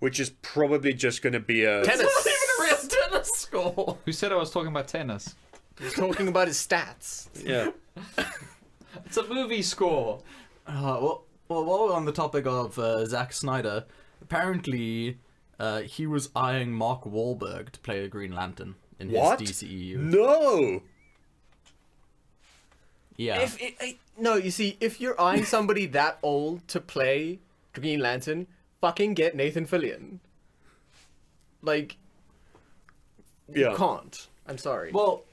Which is probably just going to be a... Tennis. a real tennis score. Who said I was talking about tennis? He's talking about his stats. Yeah. It's a movie score. Well, while we're on the topic of Zack Snyder, apparently he was eyeing Mark Wahlberg to play the Green Lantern in What? his DCEU. No! Yeah. No, you see, if you're eyeing somebody that old to play Green Lantern, fucking get Nathan Fillion. Like, Yeah. you can't. I'm sorry. Well,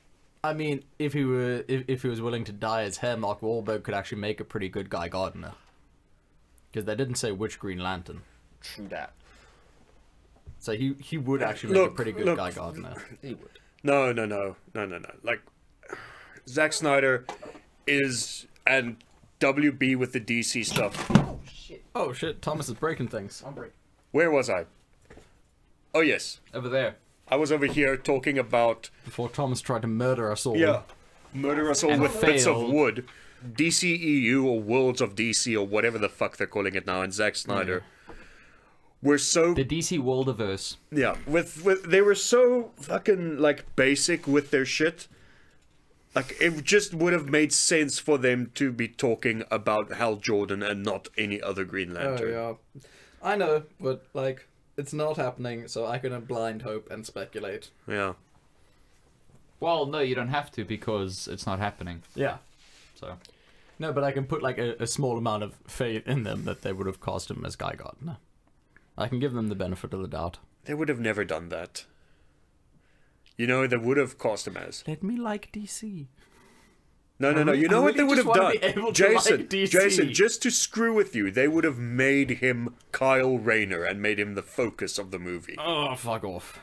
I mean, if he was willing to dye his hair, Mark Wahlberg could actually make a pretty good Guy Gardner. Because they didn't say which Green Lantern. True that. So he would actually make Look, a pretty good look. Guy Gardner. He would. No. Like, Zack Snyder is... And WB with the DC stuff. Oh, shit. Oh shit, Thomas is breaking things. I'm breaking. Where was I? Oh, yes. Over there. I was over here talking about... Before Thomas tried to murder us all. Yeah. Murder us all And with bits of failed. wood. DCEU or Worlds of DC or whatever the fuck they're calling it now, and Zack Snyder. We're so... The DC Worldiverse. Yeah, with they were so fucking, like, basic with their shit Like, it just would have made sense for them to be talking about Hal Jordan and not any other Green Lantern. Oh, yeah. I know, but, like, it's not happening, so I can blind hope and speculate. Yeah. Well, no, you don't have to because it's not happening. Yeah. So No, but I can put, like, a small amount of faith in them that they would have cast him as Guy Gardner. I can give them the benefit of the doubt. They would have never done that. You know, they would have cast him as. Let me like DC. No. You know I what they really would have just wanna done? be able to Jason, like DC. Jason, just to screw with you, they would have made him Kyle Rayner and made him the focus of the movie. Oh, fuck off.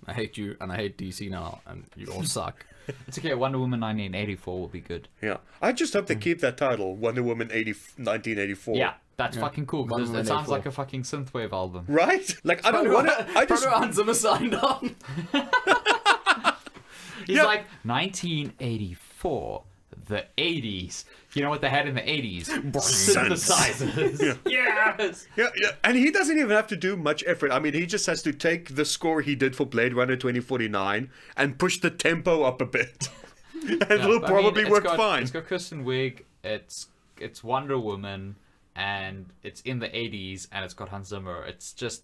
I hate you, and I hate DC now, and you all suck. it's okay. Wonder Woman 1984 will be good. Yeah. I just hope they keep that title, Wonder Woman 1984. Yeah, that's fucking cool Wonder because Woman it sounds 84. like a fucking synthwave album. Right? Like, I don't want to... I just... Proto Hans Zimmer signed on. He's Yeah. like 1984, the 80s. You know what they had in the 80s? Synthesizers. Yes. Yeah, and he doesn't even have to do much effort. I mean, he just has to take the score he did for Blade Runner 2049 and push the tempo up a bit. and it'll I probably mean, work fine. It's got Kristen Wiig. It's Wonder Woman, and it's in the 80s, and it's got Hans Zimmer. It's just.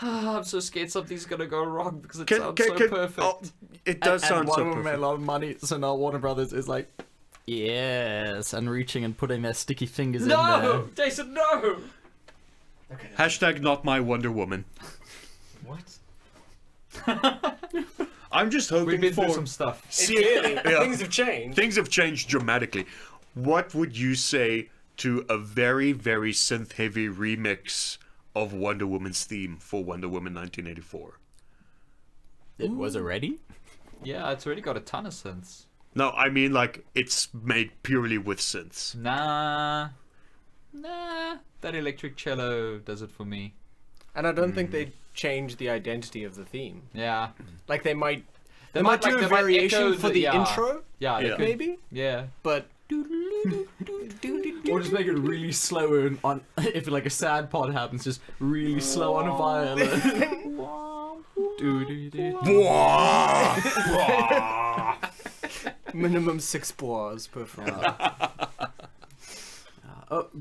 I'm so scared something's gonna go wrong because it sounds so perfect. Oh, it does sound and so Wonder Woman made a perfect. lot of money, so now Warner Brothers is like, yes, and reaching and putting their sticky fingers in there. No, Jason, no. Hashtag not my Wonder Woman. What? I'm just We've hoping been for... through some stuff. Clearly, Yeah. things have changed. Things have changed dramatically. What would you say to a very, very synth-heavy remix of Wonder Woman's theme for Wonder Woman 1984? It was already? Yeah, it's already got a ton of synths. No, I mean, like, it's made purely with synths. Nah. That electric cello does it for me. And I don't think they changed the identity of the theme. Yeah. Like they might do like, a they might variation echo for the yeah. intro, Yeah, they Yeah. could- maybe, Yeah. but Or just make it really slow and on if like a sad part happens, just really slow on a violin. minimum 6 bars per frame.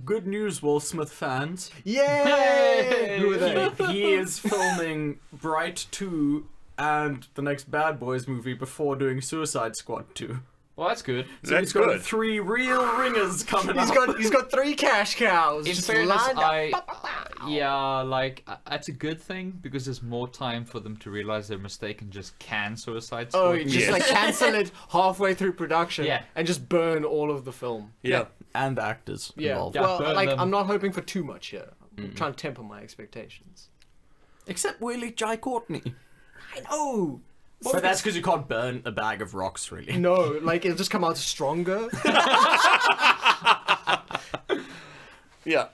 Good news, Will Smith fans. Yay! Who are they? He is filming Bright 2 and the next Bad Boys movie before doing Suicide Squad 2. Well, that's good. So That's he's got good. 3 real ringers coming up. He's got 3 cash cows. In just fairness, lined up. that's a good thing because there's more time for them to realize their mistake and just can Suicide Oh, Squad. just Yes. like cancel it halfway through production Yeah. and just burn all of the film. Yeah. And the actors Yeah. involved. Yeah. Well, burn like them. I'm not hoping for too much here. I'm trying to temper my expectations. Except Willie Jai Courtney. I know. But that's because you can't burn a bag of rocks, really. No, like it'll just come out stronger. Yeah.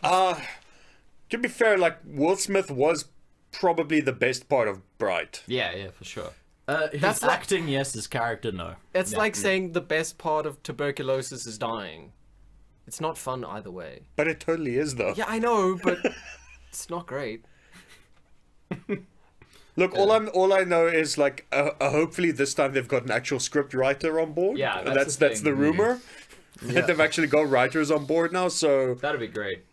To be fair, like, Will Smith was probably the best part of Bright. Yeah, for sure. His That's like- acting, yes. His character, no. It's like saying the best part of tuberculosis is dying. It's not fun either way. But it totally is, though. Yeah, I know, but it's not great. Look, all I know is, like, hopefully this time they've got an actual script writer on board. Yeah, that's that's the the thing. rumor. That they've actually got writers on board now, so... That'd be great.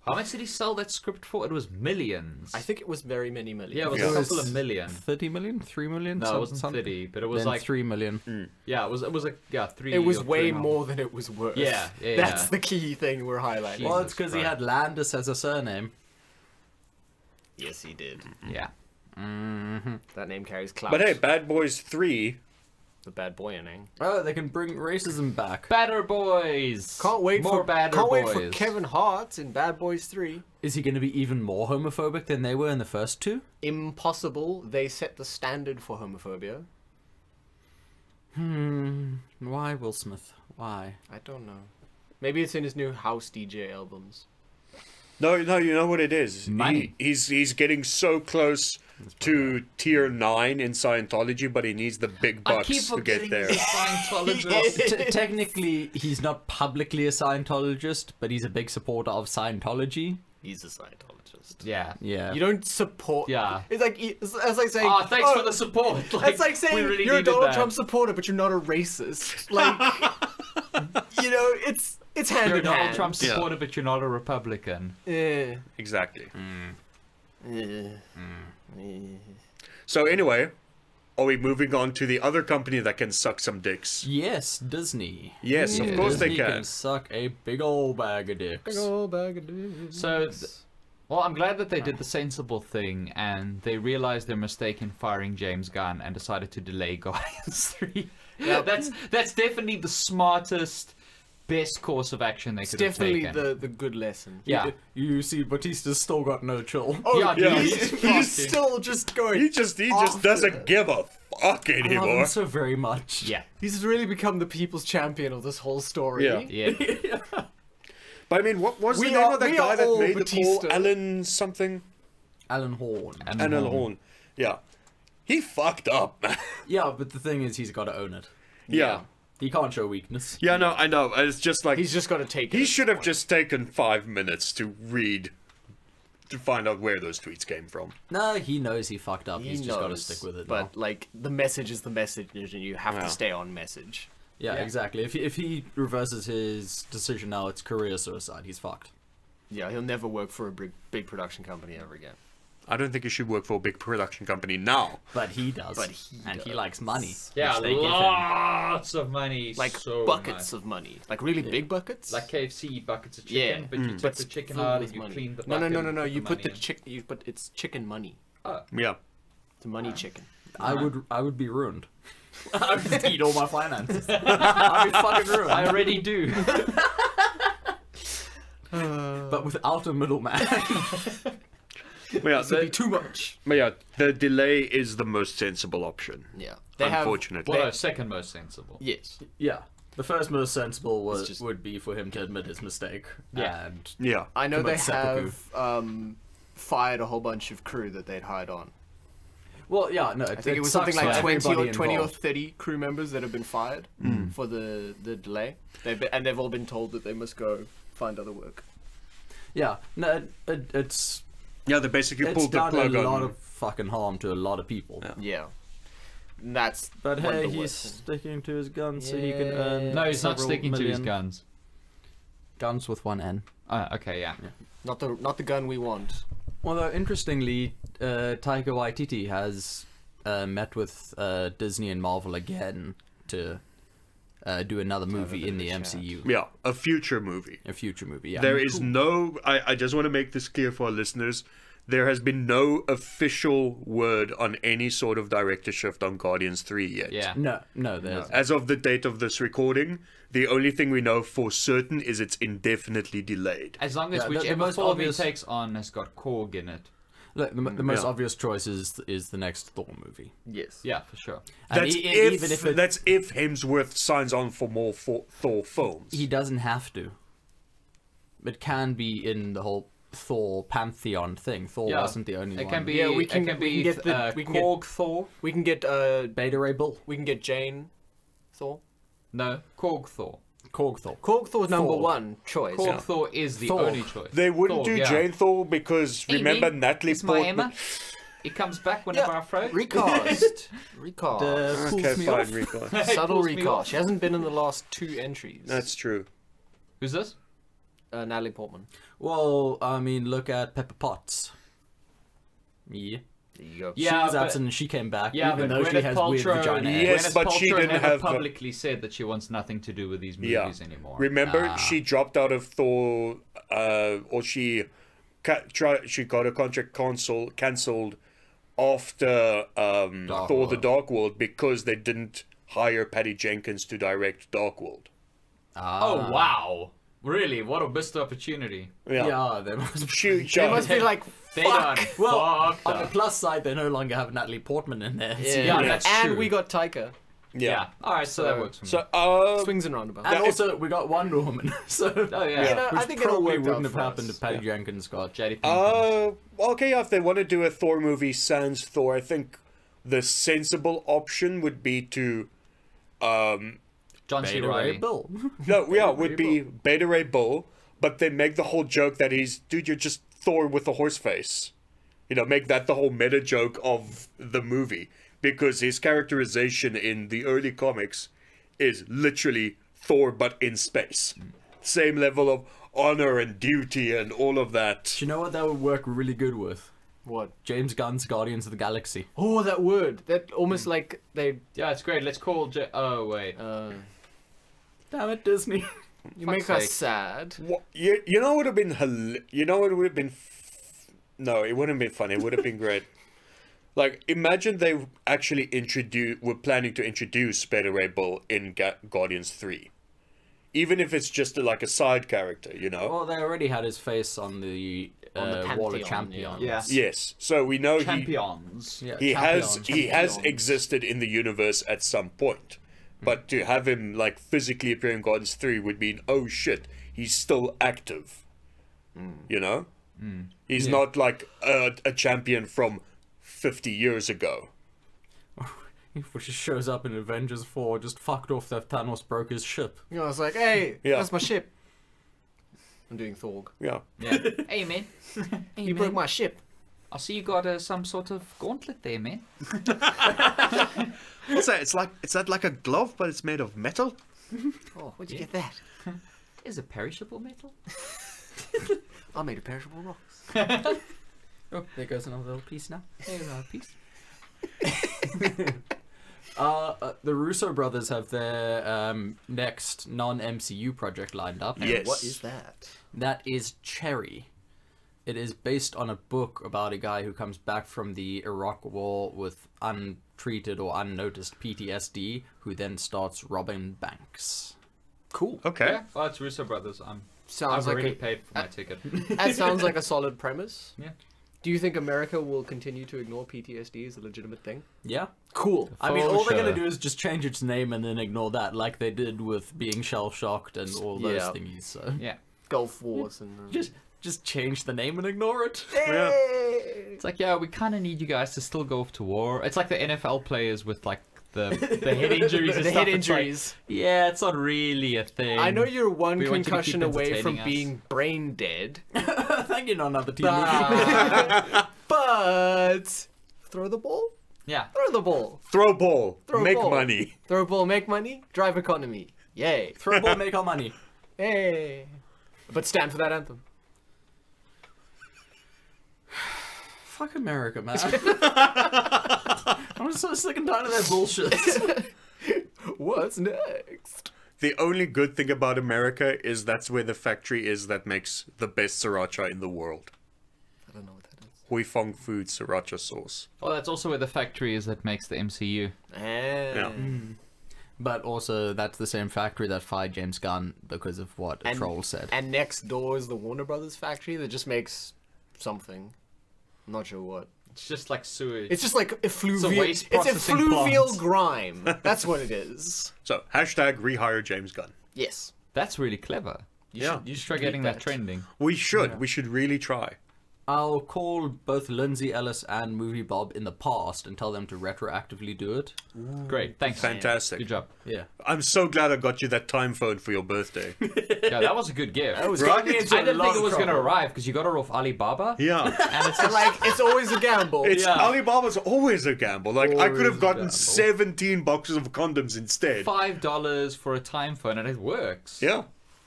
How much did he sell that script for? It was millions. I think it was very many millions. Yeah, it was Yeah. a couple of million. 30 million? 3 million? No, it wasn't something? 30, but it was Then like 3 million. yeah, it was like 3. It was or way 3.5. more than it was worth. Yeah, yeah, That's yeah. the key thing we're highlighting. Well, it's Jesus because he Christ. had Landis as a surname. Yes, he did. Yeah. That name carries clout. But hey, Bad Boys 3... the bad boy inning. Oh, they can bring racism back. Badder Boys. Can't wait more for Badder Can't Boys. wait for Kevin Hart in Bad Boys 3. Is he going to be even more homophobic than they were in the first 2? Impossible. They set the standard for homophobia. Why, Will Smith? Why? I don't know. Maybe it's in his new house DJ albums. No, you know what it is? Money. He's getting so close to tier 9 in Scientology, but he needs the big I bucks keep to forgetting get there. he's a Scientologist. Technically, he's not publicly a Scientologist, but he's a big supporter of Scientology. He's a Scientologist. Yeah. Yeah. You don't support. Yeah. It's like saying. Oh, thanks for the support. It's like saying we really you're a needed Donald that. Trump supporter, but you're not a racist. Like, you know, it's hand You're a in Donald hand. Trump supporter, but you're not a Republican. Yeah. Exactly. Yeah. So anyway, are we moving on to the other company that can suck some dicks? Yes, Disney. Yes, of course Disney they can. suck a big old bag of dicks. Big old bag of dudes. So, well, I'm glad that they did the sensible thing and they realized their mistake in firing James Gunn and decided to delay Guardians 3. Yeah, that's definitely the smartest, best course of action they It's could have definitely taken. the good lesson. Yeah. You see, Batista's still got no chill. Oh, Yeah, yeah. He's fucking- still just going. He just after doesn't it. give a fuck I love anymore. him so very much. Yeah. He's really become the people's champion of this whole story. Yeah. Yeah. But I mean, what was the We name are- of that we guy are that all made the call? Batista. Alan something? Alan Horn. Alan Horn. Yeah. He fucked up, man. Yeah, but the thing is, he's got to own it. Yeah. He can't show weakness. Yeah, no, I know. It's just like He's just got to take it. he at should this have point. just taken 5 minutes to read to find out where those tweets came from. No, he knows he fucked up. He He's just got to knows, stick with it But now. like the message is the message, and you have Yeah. to stay on message. Yeah, Yeah. exactly. If he reverses his decision now, it's career suicide. He's fucked. Yeah, he'll never work for a big production company ever again. I don't think he should work for a big production company now. But he does. But he and he does. likes money. Yeah, which they give him. lots of money. Like so buckets much. of money, like really big buckets. Like KFC buckets of Yeah. chicken, but you but took the chicken filled out with and you money. cleaned the No, bucket. no. and You put the money chicken. But it's chicken money. Yeah. It's money chicken. I would be ruined. I'd just eat all my finances. I'd be fucking ruined. in. I already do. But without a middleman. But yeah, This would be too much. but yeah, the delay is the most sensible option. Yeah. Unfortunately. Well, no, second most sensible. Yes. Yeah. The first most sensible was just- would be for him to admit his mistake. Yeah. And Yeah. I know commit they seppuku. have fired a whole bunch of crew that they'd hired on. well, yeah, no. I think it was something like 20 or 30 30. crew members that have been fired for the delay. They've all been told that they must go find other work. Yeah, no, it's Yeah, they basically pulled the done plug a on. lot of fucking harm to a lot of people. Yeah. Yeah. And that's But one of hey, the he's worst. sticking to his guns so he can Yeah. earn. No, he's not several sticking to his million. guns. Guns with one N. Okay, yeah. Not the gun we want. Although interestingly, Taika Waititi has met with Disney and Marvel again to do another movie in the MCU, Yeah, a future movie. a future movie. Yeah, There is no. I just want to make this clear for our listeners. There has been no official word on any sort of director shift on Guardians 3 yet. Yeah. no, there's As of the date of this recording, the only thing we know for certain is it's indefinitely delayed. As long as Yeah, the whichever most form obvious- he takes on has got Korg in it. look, the most Yeah. obvious choice is the next Thor movie. Yes. Yeah, for sure. And That's even if it, that's if Hemsworth signs on for more Thor films. he doesn't have to. It can be in the whole Thor pantheon thing. Thor Yeah. wasn't the only It one. can be. Yeah, we it can- can we be can get the- we can get- Korg Thor. We can get Beta Ray Bill, Jane Thor. No, Korg Thor. Korg Thor. Korg Thor's number Thor. one choice. Korg Thor is the Thor. only choice. They wouldn't Thor, do yeah. Jane Thor because remember Amy, Natalie it's my Portman. Emma. It comes back whenever I throw. Recast. Recast. Pulls Okay, me fine, off. Rico. Subtle pulls me recast. off. She hasn't been in the last 2 entries. That's true. Who's this? Natalie Portman. Well, I mean, look at Pepper Potts. Yeah. There you go. Yeah, She's but- absent and she came back, Yeah, even but though she Gwyneth has Paltrow, weird vagina. Yes, Gwyneth but she Paltrow didn't never have- publicly said that she wants nothing to do with these Yeah. movies anymore. Remember, she dropped out of Thor, or she got a contract cancelled after Dark Thor: The World. Dark World because they didn't hire Patty Jenkins to direct Dark World. Oh wow! Really? What a missed opportunity. Yeah, they must She, They must be like, They fuck. done Well, fucked on the up. plus side, they no longer have Natalie Portman in there. Yeah, Yeah, that's and true. we got Taika. Yeah. All right, so that works for me. So, Swings and roundabouts. And Yeah, also, we got Wonder Woman. So, Oh yeah. You know, which I think it'll probably work wouldn't out have for happened us. if Patty Jenkins got. JD Pinkman. okay, yeah, if they want to do a Thor movie sans Thor, I think the sensible option would be to, John C. Beta Ray Reilly. Bill. no, yeah, would be Beta Ray Bill, but they make the whole joke that you're just Thor with the horse face. You know, make that the whole meta joke of the movie. Because his characterization in the early comics is literally Thor but in space. Same level of honor and duty and all of that. Do you know what that would work really good with? What? James Gunn's Guardians of the Galaxy. Oh, that would. That almost like they. Yeah, it's great. Let's call. Oh wait. Damn it, Disney. You Fuck's make us sake. sad. What, you know what would have been you know what would have been no, it wouldn't have been funny. It would have been great. Like, imagine they actually were planning to introduce Beta Ray Bill in Guardians 3. Even if it's just like a side character, you know? Well, they already had his face on the Wall of Pantheon, Champions. yeah. Yes. So we know Champions. Yeah, he has Champions. existed in the universe at some point. But to have him like physically appear in Guardians 3 would mean, oh shit, he's still active. You know? He's not like a champion from 50 years ago. Which just shows up in Avengers 4, just fucked off that Thanos broke his ship. You know, I was like, hey, Yeah. that's my ship. I'm doing Thorg. Yeah. Yeah. Hey man, You broke my ship. I see you got some sort of gauntlet there, man. What's that? Is that like a glove, but it's made of metal? Oh, where'd you get that? Is it perishable metal? I made a perishable rocks. Oh, there goes another little piece now. There's our piece. The Russo brothers have their next non-MCU project lined up. Yes. What is that? That is Cherry. It is based on a book about a guy who comes back from the Iraq War with untreated or unnoticed PTSD, who then starts robbing banks. Cool. Okay. Yeah. Well, it's Russo Brothers. Sounds I've like already a, paid for my ticket. that sounds like a solid premise. Yeah. Do you think America will continue to ignore PTSD as a legitimate thing? Yeah. Cool. I mean, For all they're sure. gonna do is just change its name and then ignore that, like they did with being shell-shocked and all those Yeah. thingies. So Yeah. Gulf Wars and just change the name and ignore it. Yeah. It's like, yeah, we kind of need you guys to still go off to war. It's like the NFL players with like the head injuries and the stuff. head It's like, injuries. Yeah, it's not really a thing. I know you're one We want you to concussion keep away from entertaining us. being brain dead, Thank you, not another team movie. but throw the ball. Yeah. Throw the ball. Throw ball. Throw make ball. money. Throw ball. Make money. Drive economy. Yay. Throw a ball, make our money. Hey. But stand for that anthem. Fuck America, man. I'm so sick and tired of their bullshit. What's next? The only good thing about America is that's where the factory is that makes the best sriracha in the world. I don't know what that is. Hui Fong Food sriracha sauce. Well, that's also where the factory is that makes the MCU. Yeah. But also, that's the same factory that fired James Gunn because of what a And- troll said. And next door is the Warner Brothers factory that just makes something. I'm not sure what. It's just like sewage. It's just like effluvial. waste It's processing effluvial plant. grime. That's what it is. So, hashtag rehire James Gunn. Yes. That's really clever. Yeah. You should try tweet getting that that. trending. We should. We should really try. I'll call both Lindsay Ellis and Movie Bob in the past and tell them to retroactively do it. Great. Thanks. Fantastic. Good job. Yeah. I'm so glad I got you that time phone for your birthday. Yeah, that was a good gift. That was Right? getting me I into a didn't lot think it of was going to trouble. arrive because you got it off Alibaba. Yeah. And it's And like, it's always a gamble. It's Yeah. Alibaba's always a gamble. Like, I could have Always a gotten gamble. 17 boxes of condoms instead. $5 for a time phone and it works. Yeah.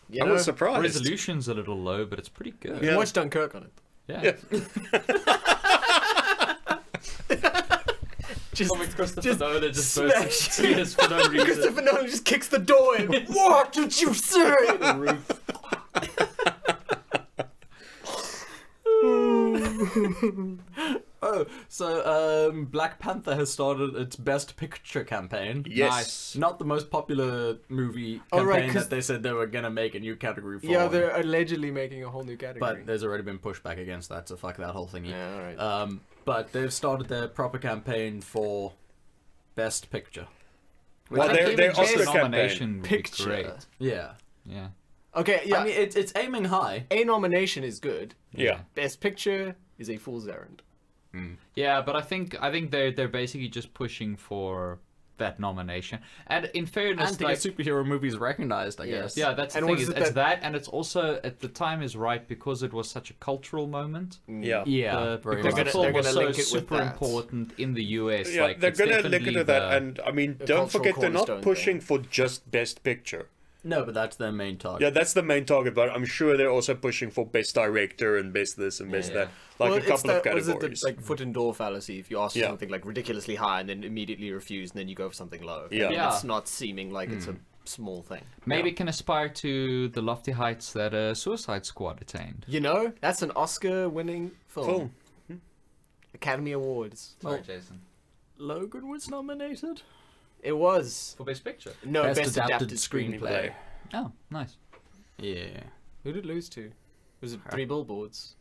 You I know? was surprised. Resolution's a little low, but it's pretty good. Yeah. Watch Dunkirk on it. Yeah. Just, Christopher Nolan just smash. bursts into tears for no reason. Christopher Nolan just kicks the door in. What did you say? Oh, so Black Panther has started its Best Picture campaign. Yes. Nice. Not the most popular movie Oh, campaign right, 'cause- that they said they were gonna make a new category for. Yeah, they're allegedly making a whole new category. But there's already been pushback against that, so fuck that whole thingy. Yeah, alright. But they've started their proper campaign for Best Picture. Well, I they're think even just Oscar a nomination would be Picture. great. Yeah. Yeah. Okay, yeah. I mean, it's aiming high. a nomination is good. Yeah. Best Picture is a fool's errand. Yeah, but I think they're basically just pushing for that nomination. And in fairness, And to like, get superhero movies recognized, I Yes. guess. yeah, that's the And thing. what is It's it that, and it's also at the time is right because it was such a cultural moment. Yeah. Yeah, very Because much. the film they're was gonna so link it with super that. important in the US. Yeah, like, they're it's gonna link definitely into that, the- and I mean, the don't cultural forget they're not cornerstone pushing thing. for just Best Picture. No, but that's their main target. Yeah, that's the main target, but I'm sure they're also pushing for Best Director and Best this and Best Yeah. that, like a it's couple of that- was it categories. the, like foot and door fallacy? If you ask for Yeah. something like ridiculously high and then immediately refuse, and then you go for something low. Yeah. And Yeah. it's not seeming like it's a small thing. maybe can aspire to the lofty heights that Suicide Squad attained. You know, that's an Oscar-winning film. Film. Academy Awards. Sorry, Jason. Logan was nominated. It was For Best Picture. no Best adapted screenplay. Oh, nice. Yeah, Who did it lose to? Was it Three Billboards?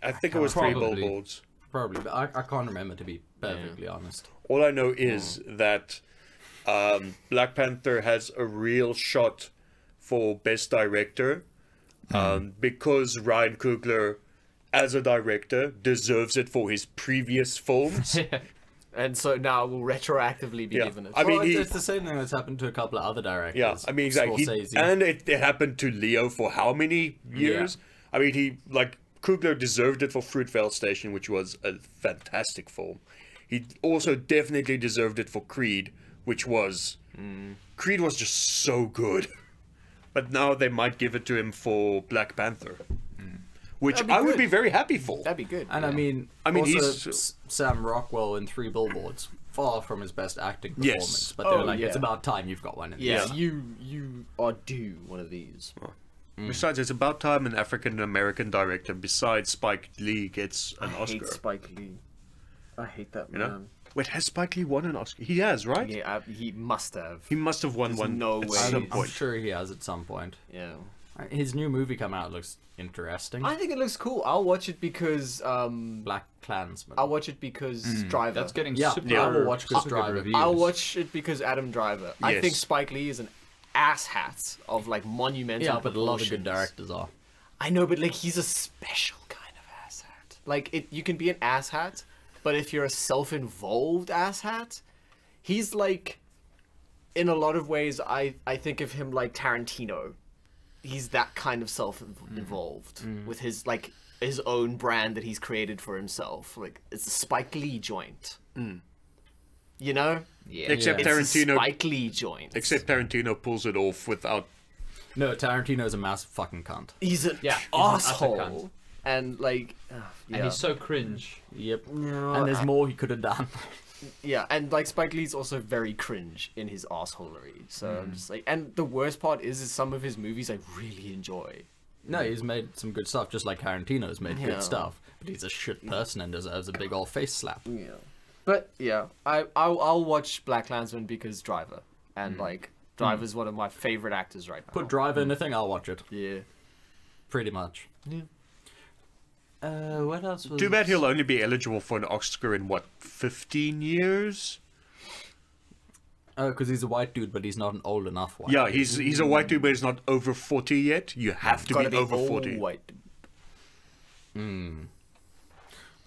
I think it was Three Probably. Billboards. probably. But I can't remember, to be perfectly honest. All I know is that Black Panther has a real shot for Best Director because Ryan Coogler, as a director, deserves it for his previous films. And so now will retroactively be Yeah. given it. I mean, Well, he- it's the same thing that's happened to a couple of other directors. Yeah, I mean, exactly. Scorsese. And it happened to Leo for how many years? I mean, Coogler deserved it for Fruitvale Station, which was a fantastic film. He also definitely deserved it for Creed, which was... Creed was just so good. But now they might give it to him for Black Panther. Which That'd be I would good. be very happy for. That'd be good. And I mean, I mean, also, he's- Sam Rockwell in Three Billboards, far from his best acting Yes. performance. But they're Oh, like, it's yeah. about time you've got one. In yeah, this. you are due one of these. Besides, it's about time an African-American director besides Spike Lee gets an I Oscar. hate Spike Lee. I hate that You know? man. Wait, has Spike Lee won an Oscar? He has, right? Yeah, he must have. He must have won There's one no at way. some I'm point. sure he has at some point. Yeah. His new movie come out looks interesting. I think it looks cool. I'll watch it because Black Klansman. I'll watch it because Driver. That's getting Yeah, super, yeah, I will watch because super Driver. good reviews. I'll watch it because Adam Driver. I think Yes. Spike Lee is an asshat of like monumental. yeah, but a lot of good proportions. directors are. I know, but like he's a special kind of asshat. Like you can be an asshat, but if you're a self-involved asshat, he's like, in a lot of ways, I think of him like Tarantino. He's that kind of self-involved with his like his own brand that he's created for himself. Like it's a Spike Lee joint. You know, Yeah. Except it's a Tarantino. Spike Lee joint. Except Tarantino pulls it off without. No, Tarantino's a massive fucking cunt. he's an Yeah, he's an utter asshole, cunt. and like, And yeah. he's so cringe. Yep. And there's more he could have done. Yeah, and like Spike Lee's also very cringe in his assholery. So I'm just like, and the worst part is some of his movies I really enjoy. No, he's made some good stuff, just like Tarantino's made Yeah. good stuff. But he's a shit person and deserves a big old face slap. Yeah, but yeah, I'll watch Black Klansman because Driver, and like Driver's one of my favorite actors right now. Put Driver in a thing, I'll watch it. Yeah. Pretty much. Yeah. What else was... Too bad he'll only be eligible for an Oscar in what, 15 years? Oh, because he's a white dude, but he's not an old enough one. Yeah, he's a white dude, but he's not over 40 yet. You have to Gotta be over all 40. white.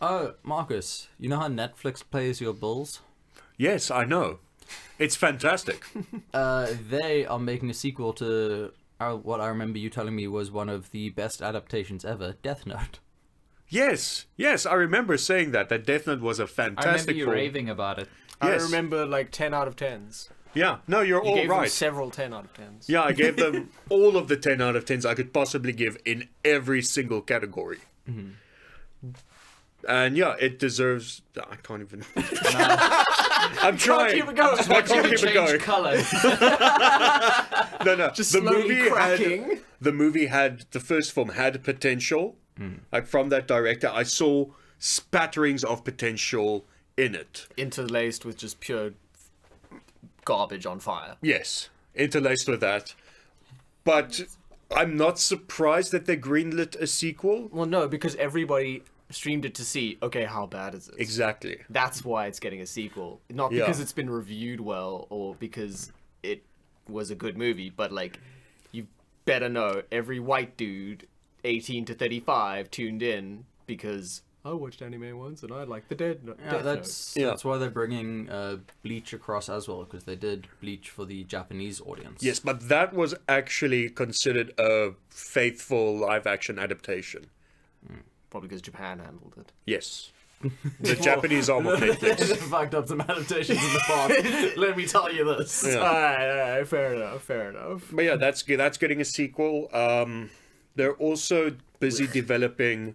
Oh, Marcus, you know how Netflix pays your bills? Yes, I know. It's fantastic. They are making a sequel to what I remember you telling me was one of the best adaptations ever, Death Note. Yes, I remember saying that Death Note was a I remember fantastic you film. raving about it. Yes. I remember like 10 out of 10s. Yeah, no, you're You all gave them right. several 10 out of 10s. Yeah, I gave them all of the 10 out of 10s I could possibly give in every single category. And yeah, it deserves... I can't even... I'm trying. keep it going. I can't keep it going. Color. No. Just the slowly movie cracking. had... The movie had... The first film had potential. Like, from that director, I saw spatterings of potential in it. Interlaced with just pure garbage on fire. Yes, interlaced with that. But I'm not surprised that they greenlit a sequel. Well, no, because everybody streamed it to see, okay, how bad is it? Exactly. That's why it's getting a sequel. Not Yeah. because it's been reviewed well or because it was a good movie, but like, you better know every white dude, 18 to 35, tuned in because I watched anime once and I like the Dead Note. Yeah, that's Yeah. that's why they're bringing Bleach across as well, because they did Bleach for the Japanese audience. Yes, but that was actually considered a faithful live-action adaptation. Probably because Japan handled it. Yes. The Japanese arm of Netflix. They fucked up some adaptations in the past. Let me tell you this. Yeah. Alright, fair enough. But yeah, that's getting a sequel. They're also busy developing...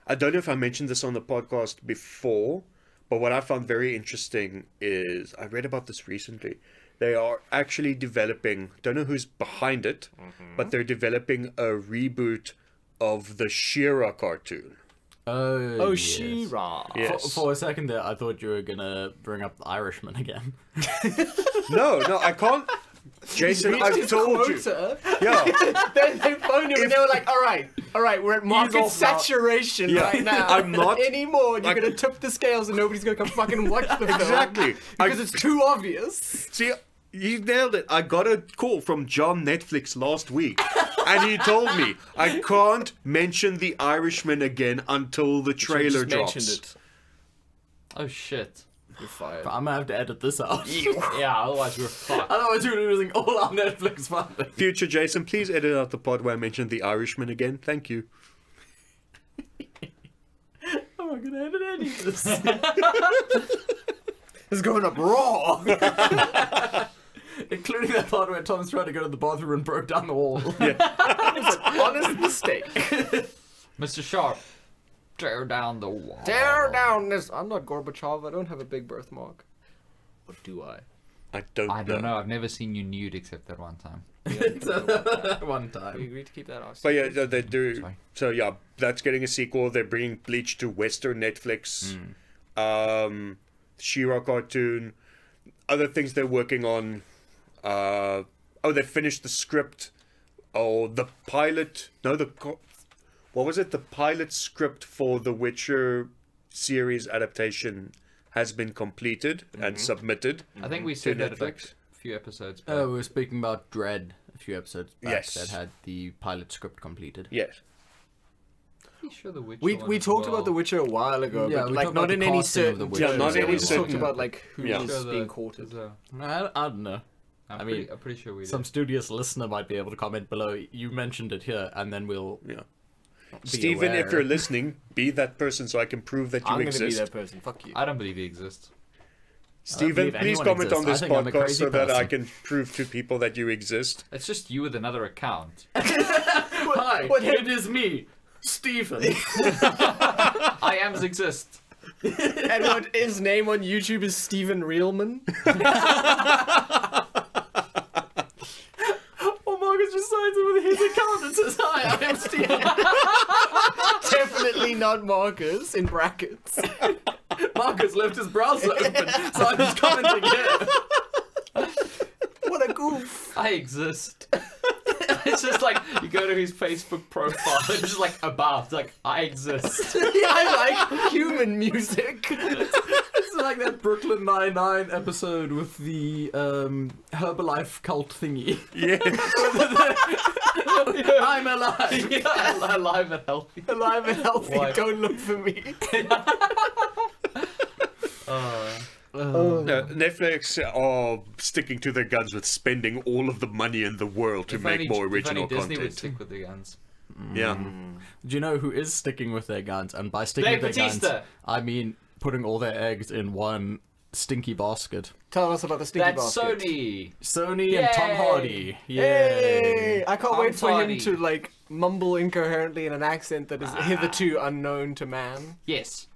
I don't know if I mentioned this on the podcast before, but what I found very interesting is... I read about this recently. They are actually developing... Don't know who's behind it, but they're developing a reboot of the She-Ra cartoon. Oh, yes. She-Ra. Yes. For a second there, I thought you were gonna bring up the Irishman again. No, I can't... Jason, I've told you. Yeah. They phoned him and they were like, all right, we're at market off now. saturation Yeah. right now. I'm not- anymore. You're gonna tip the scales and nobody's gonna come fucking watch the film. Exactly. Because it's too obvious. See, you nailed it. I got a call from John Netflix last week, and he told me I can't mention The Irishman again until the trailer Just drops. mentioned it. Oh shit. You're fired. But I'm gonna have to edit this out. Yeah, otherwise we're fucked. Otherwise we're losing all our Netflix funding. Future Jason, please edit out the part where I mentioned The Irishman again. Thank you. I'm not gonna edit any of this. It's going up raw. Including that part where Tom's trying to go to the bathroom and broke down the wall. Honest mistake. Mr. Sharp, tear down the wall. Tear down this. I'm not Gorbachev. I don't have a big birthmark. Or do I? I don't know. I've never seen you nude except that one time. One We time. agreed to keep that off. But yeah, they do. Sorry. So yeah, that's getting a sequel. They're bringing Bleach to Western Netflix. She-Ra cartoon. Other things they're working on. They finished the script. Oh, the pilot. No, what was it? The pilot script for the Witcher series adaptation has been completed and submitted. I think we to said that like Netflix. a few episodes back. We were speaking about Dread a few episodes back Yes. that had the pilot script completed. Yes. Pretty sure the Witcher We one as talked well. about The Witcher a while ago, Yeah, but we like talked not about in the any casting of certain The Witcher. Yeah, not terms. in We any just certain- talked about like who's Yeah. Sure being the- courted. the- I don't know. I'm mean, pretty sure we did. Some studious listener might be able to comment below. You mentioned it here, and then we'll Yeah. be Stephen, aware. if you're listening, be that person so I can prove that you I'm gonna be exist. that person. Fuck you. I don't believe he exists. Stephen, believe please anyone comment on exists. this I think I'm a podcast crazy so that I person. can prove to people that you exist. It's just you with another account. Hi, it is me, Stephen. I am exist. And what his name on YouTube is Stephen Reelman. Oh, Marcus just signs it with his account and says, "Hi, I am Stephen." Definitely not Marcus in brackets. Marcus left his browser open, so I'm just commenting here. What a goof. I exist. It's just like you go to his Facebook profile. It's just like about like I exist. I like human music. It's like that Brooklyn Nine-Nine episode with the Herbalife cult thingy. Yeah. I'm alive. Yeah, alive and healthy. Alive and healthy. Why? Don't look for me. Netflix are sticking to their guns with spending all of the money in the world to If make only- more if original only Disney would content. stick with the guns. Yeah. Do you know who is sticking with their guns? And by sticking Dave with their Bautista. guns, I mean putting all their eggs in one stinky basket. Tell us about the stinky That's basket. Sony. Sony and Tom Yay! Hardy. Yay! Hey! I can't Tom wait for him Hardy. to like mumble incoherently in an accent that is hitherto unknown to man. Yes.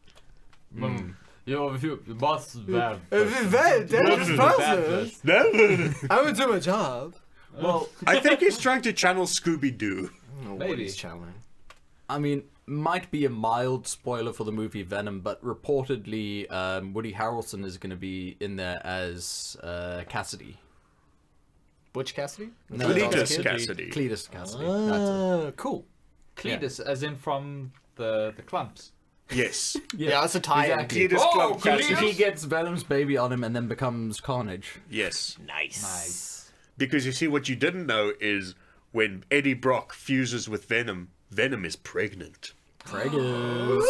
You boss bad. I would do my job. Well, I think he's trying to channel Scooby-Doo. Maybe. I mean, might be a mild spoiler for the movie Venom, but reportedly Woody Harrelson is going to be in there as Cassidy. Butch Cassidy? No, Cletus Cassidy. Cletus Cassidy. That's it. Cool. Cletus, as in from the clumps. Yes. Yeah, that's a tie-in. Exactly. Cletus Oh, Clump Cletus! Cassidy. He gets Venom's baby on him and then becomes Carnage. Yes. Nice. Because you see, what you didn't know is when Eddie Brock fuses with Venom, Venom is pregnant. Preggers.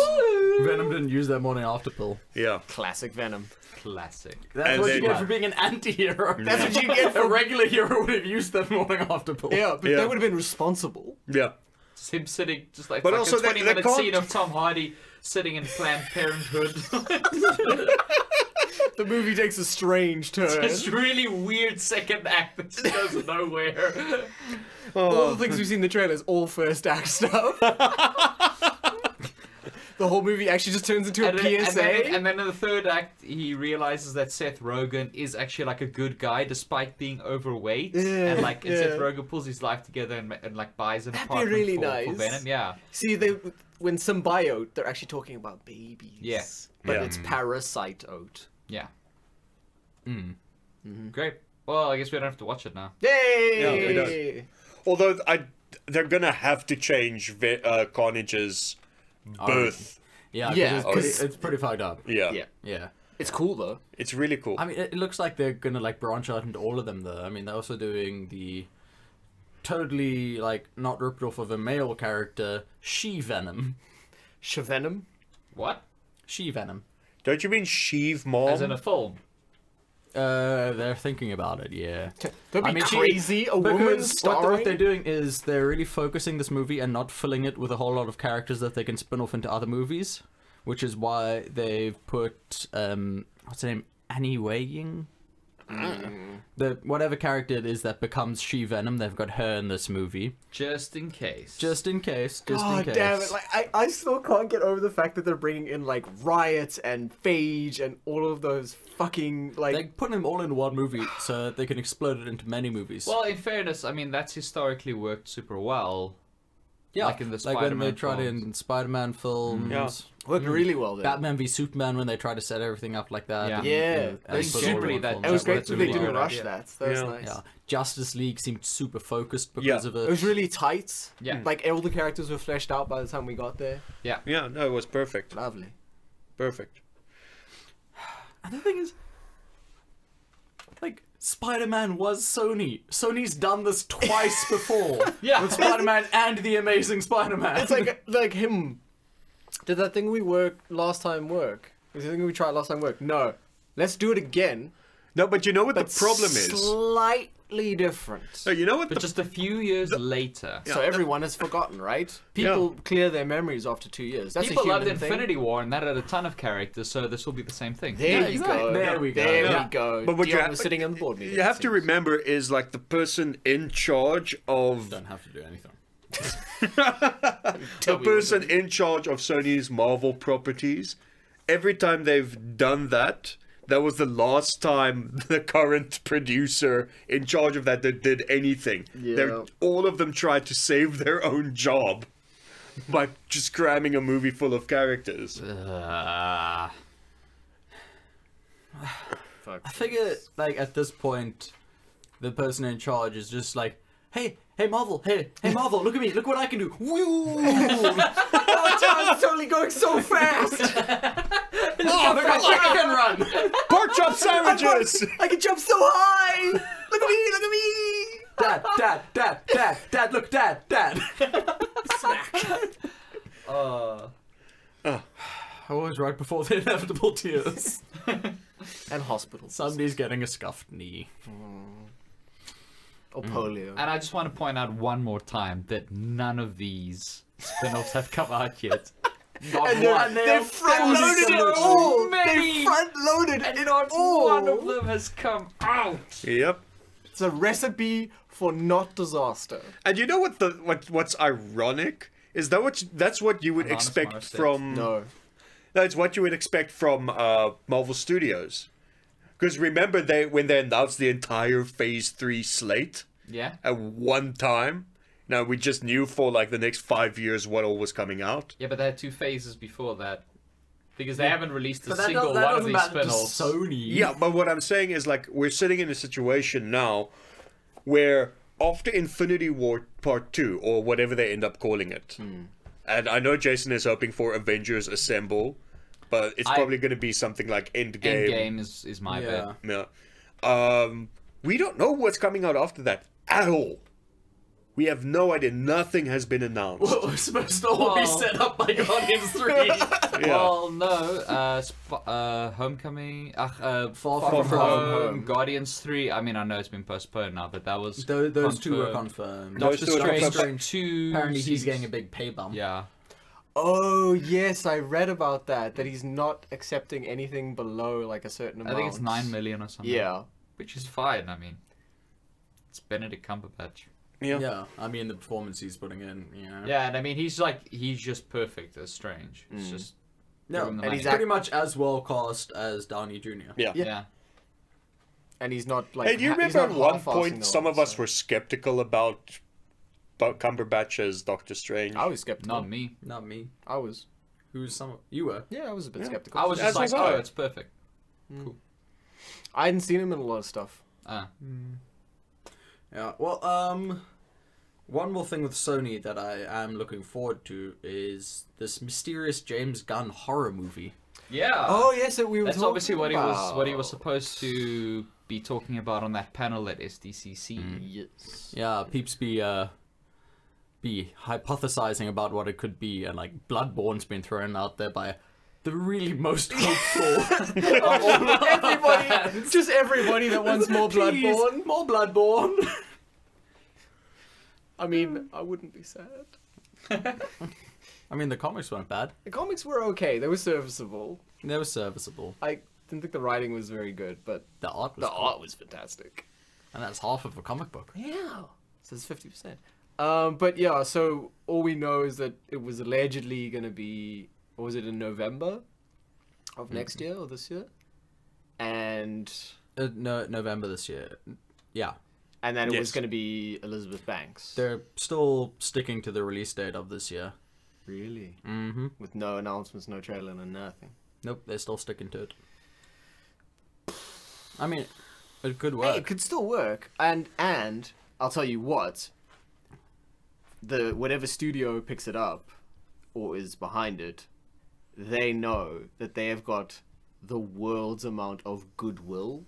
Venom didn't use that morning after pill. Yeah. Classic Venom. Classic. That's And what then- you get for being an anti-hero. That's what you get A for... regular hero would have used that morning after pill. Yeah, but Yeah. they would have been responsible. Yeah. Just him sitting, just like But fucking also they 20-minute can't- scene of Tom Hardy sitting in Planned Parenthood. The movie takes a strange turn. It's really weird second act that just goes nowhere. All the things we see in the trailers, all first act stuff. The whole movie actually just turns into a PSA. And then in the third act, he realizes that Seth Rogen is actually like a good guy despite being overweight. Yeah, And like and Seth yeah. Rogen pulls his life together and like buys an That'd be apartment really for nice. Venom. Yeah. See, when symbiote, they're actually talking about babies. Yeah. But Yeah. it's parasite oat. Yeah. Mm. Great. Well, I guess we don't have to watch it now. Yay! Yeah, we don't. Although they're gonna have to change Carnage's birth. Yeah, Yeah, because it's pretty fucked up. Yeah. Yeah. Yeah. It's cool, though. It's really cool. I mean, it looks like they're gonna like branch out into all of them, though. I mean, they're also doing the totally like not ripped off of a male character, She-Venom. Shavenom? What? She-Venom. Don't you mean Sheev Mom? As in a film? They're thinking about it, yeah. Don't be I mean, crazy. A woman Because starring. what they're doing is they're really focusing this movie and not filling it with a whole lot of characters that they can spin off into other movies, which is why they've put what's her name, Annie Wei-Ying? The whatever character it is that becomes She-Venom, they've got her in this movie. Just in case. Just in case. Just in God case. damn it! Like I still can't get over the fact that they're bringing in like Riot and Phage and all of those fucking like. They put them all in one movie so that they can explode it into many movies. Well, in fairness, I mean, that's historically worked super well. yeah, like in the when they Spider-Man tried it films. in Spider-Man films. Yeah. worked really well there. Batman v Superman when they tried to set everything up like that. Yeah. Yeah. and It was put it all in super one that- film. It was That great was that a they really didn't good rush idea. that. That was Yeah. nice. Yeah, Justice League seemed super focused because Yeah. of It it. was really tight. Yeah. Like all the characters were fleshed out by the time we got there. Yeah, no, it was perfect. Lovely. Perfect. And the thing is, like, Spider-Man was Sony. Sony's done this twice before. Yeah. With Spider-Man and The Amazing Spider-Man. It's like him. Did that thing we worked last time work? Did the thing we tried last time work? No. Let's do it again. No, but you know what But the problem is? slightly different. No, you know what But the just a few years later. So everyone has forgotten, right? People clear their memories after 2 years. That's People a human loved thing. Infinity War, and that had a ton of characters, so this will be the same thing. There Yeah, you exactly. go. There we go. There Yeah. we go. But what you Dion ha- was sitting in the board meeting. you have it to seems. remember is like the person in charge of Don't have to do anything. the person in charge of Sony's Marvel properties. Every time they've done that, that was the last time the current producer in charge of that did anything. Yeah. All of them tried to save their own job by just cramming a movie full of characters. I Fuck. figure, like, at this point, the person in charge is just like, hey Marvel, hey Marvel, look at me, look what I can do. Woo! Oh, it's totally going so fast. Oh, look how quick I can run! Pork chop sandwiches! I can jump so high. Look at me. Look at me. Dad, look, Dad. I was right before the inevitable tears. And hospitals. Somebody's getting a scuffed knee. Or polio. And I just want to point out one more time that none of these spin-offs have come out yet. Not And one. they're front loaded it all. many. They front loaded And it not all. one of them has come out. Yep. It's a recipe for not disaster. And you know what's ironic is that's what you would Anonymous expect Mars from No. That's what you would expect from Marvel Studios. Because remember when they announced the entire Phase 3 slate Yeah. at one time? Now we just knew for like the next 5 years what all was coming out. Yeah, but they had 2 phases before that. Because they haven't released a But that single doesn't one of these matter to spin-offs. Sony. Yeah, but what I'm saying is like we're sitting in a situation now where after Infinity War Part 2 or whatever they end up calling it. And I know Jason is hoping for Avengers Assemble, but it's probably going to be something like Endgame. Endgame is my Yeah. bet. Yeah. We don't know what's coming out after that at all. We have no idea. Nothing has been announced. Well, it was supposed to all be Well- set up by Guardians 3. Yeah. Well, no. Homecoming. Far From From Home. Home. Guardians 3. I mean, I know it's been postponed now, but that was. Those two were confirmed. confirmed. Those Doctor two are Strange confirmed. 2. Apparently he's getting a big pay bump. Yeah. Oh yes, I read about that. That he's not accepting anything below like a certain amount. I think it's 9 million or something. Yeah. Which is fine. I mean, it's Benedict Cumberbatch. Yeah. Yeah, I mean the performance he's putting in. Yeah. Yeah, and I mean he's just perfect as Strange. It's just No, give him the and money. he's pretty much as well cast as Downey Jr. Yeah. yeah. And he's not like. Hey, do you he's remember not at one half-assing point the some one, of us so- were skeptical about Cumberbatch as Doctor Strange? I was skeptical. Not me. Not me. I was. Who's some? You were. Yeah, I was a bit Yeah. skeptical. I was As just like, was I. oh, it's perfect. I hadn't seen him in a lot of stuff. Yeah. Well, one more thing with Sony that I am looking forward to is this mysterious James Gunn horror movie. Yeah. Oh yes, we were. That's talking obviously what he was about. supposed to be talking about on that panel at SDCC. Yes. Yeah, peeps be hypothesizing about what it could be, and like Bloodborne's been thrown out there by the really most hopeful. Everybody, just everybody that wants more Please, Bloodborne. more Bloodborne. I mean, I wouldn't be sad. I mean, the comics weren't bad. The comics were okay. They were serviceable. They were serviceable. I didn't think the writing was very good, but The art was the cool. art was fantastic. And that's half of a comic book. Yeah. So it's 50%. But yeah, so all we know is that it was allegedly going to be, or was it in November of next year or this year? And No, November this year. Yeah. then it was Yes. going to be Elizabeth Banks. They're still sticking to the release date of this year. Really? Mm-hmm. With no announcements, no trailer, and nothing. Nope, they're still sticking to it. I mean, it could Hey, work. it could still work. And I'll tell you what, whatever studio picks it up or is behind it, they know that they have got the world's amount of goodwill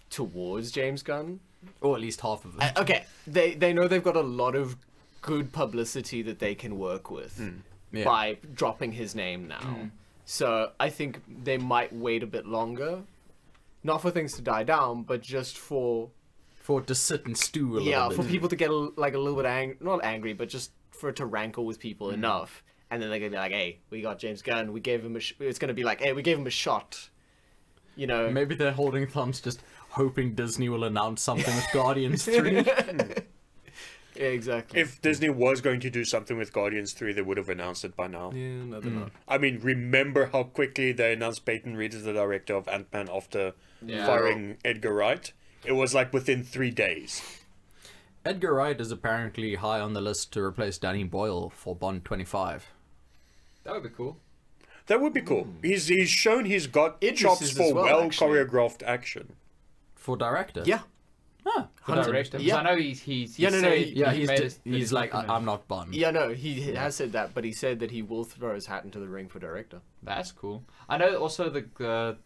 towards James Gunn. Or at least half of it. Okay, they know they've got a lot of good publicity that they can work with Yeah. by dropping his name now. So I think they might wait a bit longer. Not for things to die down, but just for For it to sit and stew a yeah, little for bit. people to get a little bit not angry, but just for it to rankle with people enough, and then they're gonna be like, "Hey, we got James Gunn. We gave him it's gonna be like, hey, we gave him a shot." You know, Maybe they're holding thumbs just hoping Disney will announce something with Guardians 3. yeah, exactly. If Disney was going to do something with Guardians 3, they would have announced it by now. Yeah, no, they're not. I mean, remember how quickly they announced Peyton Reed as the director of Ant-Man after Yeah. firing Edgar Wright? It was like within 3 days. Edgar Wright is apparently high on the list to replace Danny Boyle for Bond 25. That would be cool. That would be cool. He's shown he's got Idris chops is as for well, well actually. choreographed action. For director? yeah, Huh. For Hunter. director. 'Cause Yeah. I know he's Yeah, no, said he- Yeah, he made he's it- like, not gonna- I'm not Bond. yeah, no, he has said that, but he said that he will throw his hat into the ring for director. That's cool. I know also the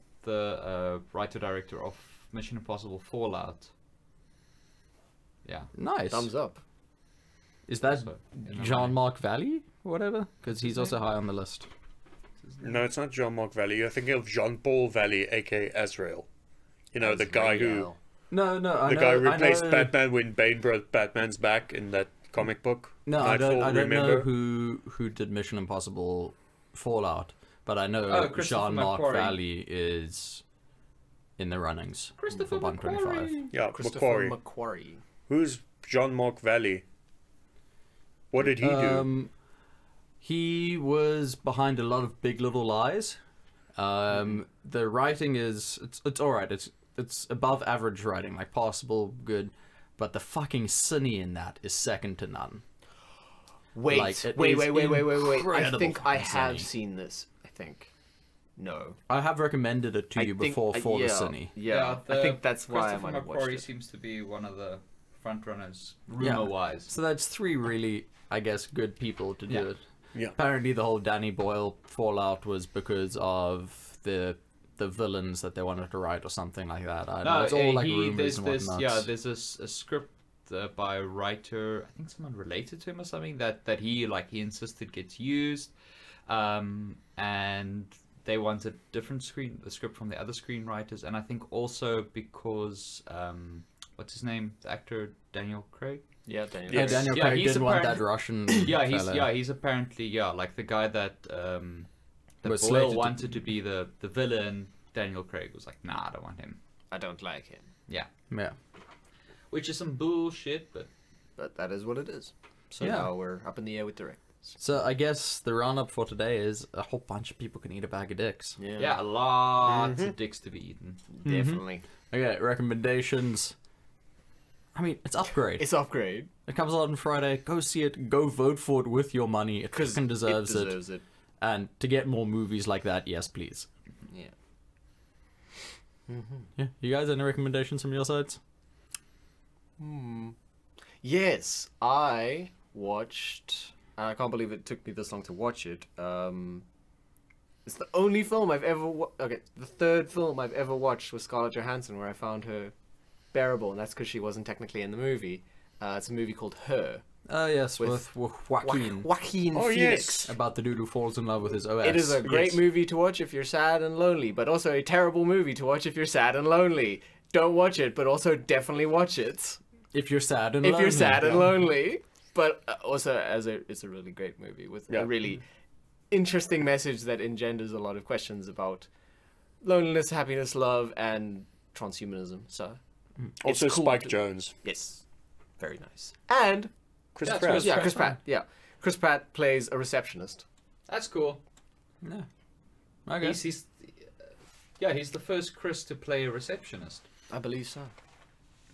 writer director of Mission Impossible Fallout. Yeah. Nice. Thumbs up. Is that So, in a Jean-Marc Valley or whatever? Because he's also high on the list. No, it's not Jean-Marc Valley. You're thinking of Jean-Paul Valley, aka Azrael. You know, the guy who... No, The guy who replaced Batman when Bane brought Batman's back in that comic book. No, I Nightfall, don't know remember? who did Mission Impossible Fallout, but I know Oh, Christopher Jean-Marc McQuarrie. Valley is in the runnings Christopher for Bond 25. Yeah, Christopher Macquarie. McQuarrie. Who's Jean-Marc Valley? What did he do? He was behind a lot of Big Little Lies. The writing is it's all right. It's above average writing, like passable, good, but the fucking cine in that is second to none. Wait, Like, it wait. is I incredible think I fucking have cine. seen this. I think. No. I have recommended it to I you think- before for yeah, the cine. Yeah, I think that's why I Christopher might have watched McQuarrie it. seems to be one of the front runners, Yeah. rumor-wise. So that's three really, I guess, good people to do Yeah. it. Yeah. Apparently, the whole Danny Boyle fallout was because of the villains that they wanted to write or something like that. I don't know. It's all like rumors and whatnot. there's a script by a writer, I think someone related to him or something, that he insisted gets used, and they wanted the script from the other screenwriters, and I think also because what's his name, the actor Daniel Craig. Yeah, Daniel. Yeah, Daniel Craig he's didn't want that apparently- Russian. He's apparently like the guy that Was Boyle slated to- wanted to be the villain. Daniel Craig was like, nah, I don't want him. I don't like him. Yeah, Yeah. which is some bullshit, but But that is what it is. So Yeah. now we're up in the air with directors. So I guess the roundup for today is a whole bunch of people can eat a bag of dicks. yeah, a lot of dicks to be eaten. Definitely. Okay, recommendations. I mean, it's Upgrade. It's Upgrade. It comes out on Friday. Go see it. Go vote for it with your money. It fucking deserves it. Deserves it. And to get more movies like that, yes, please. Yeah. Yeah. You guys, any recommendations from your sides? Yes, I watched. And I can't believe it took me this long to watch it. It's the only film I've ever. The third film I've ever watched was Scarlett Johansson, where I found her bearable, and that's because she wasn't technically in the movie. It's a movie called Her. Oh, yes, With with Joaquin. Joaquin Oh, Phoenix. yes. About the dude who falls in love with his OS. It is a great Yes. movie to watch if you're sad and lonely, but also a terrible movie to watch if you're sad and lonely. Don't watch it, but also definitely watch it If you're sad and if lonely. you're sad and lonely. But also, it's a really great movie with Yeah. a really interesting message that engenders a lot of questions about loneliness, happiness, love, and transhumanism. So, Also, it's cool Spike to- Jones. yes, very nice. And Chris Yeah, Pratt. yeah, Pratt. Chris Pratt. Yeah, Chris Pratt plays a receptionist. That's cool. Yeah. Okay. He's the first Chris to play a receptionist. I believe so.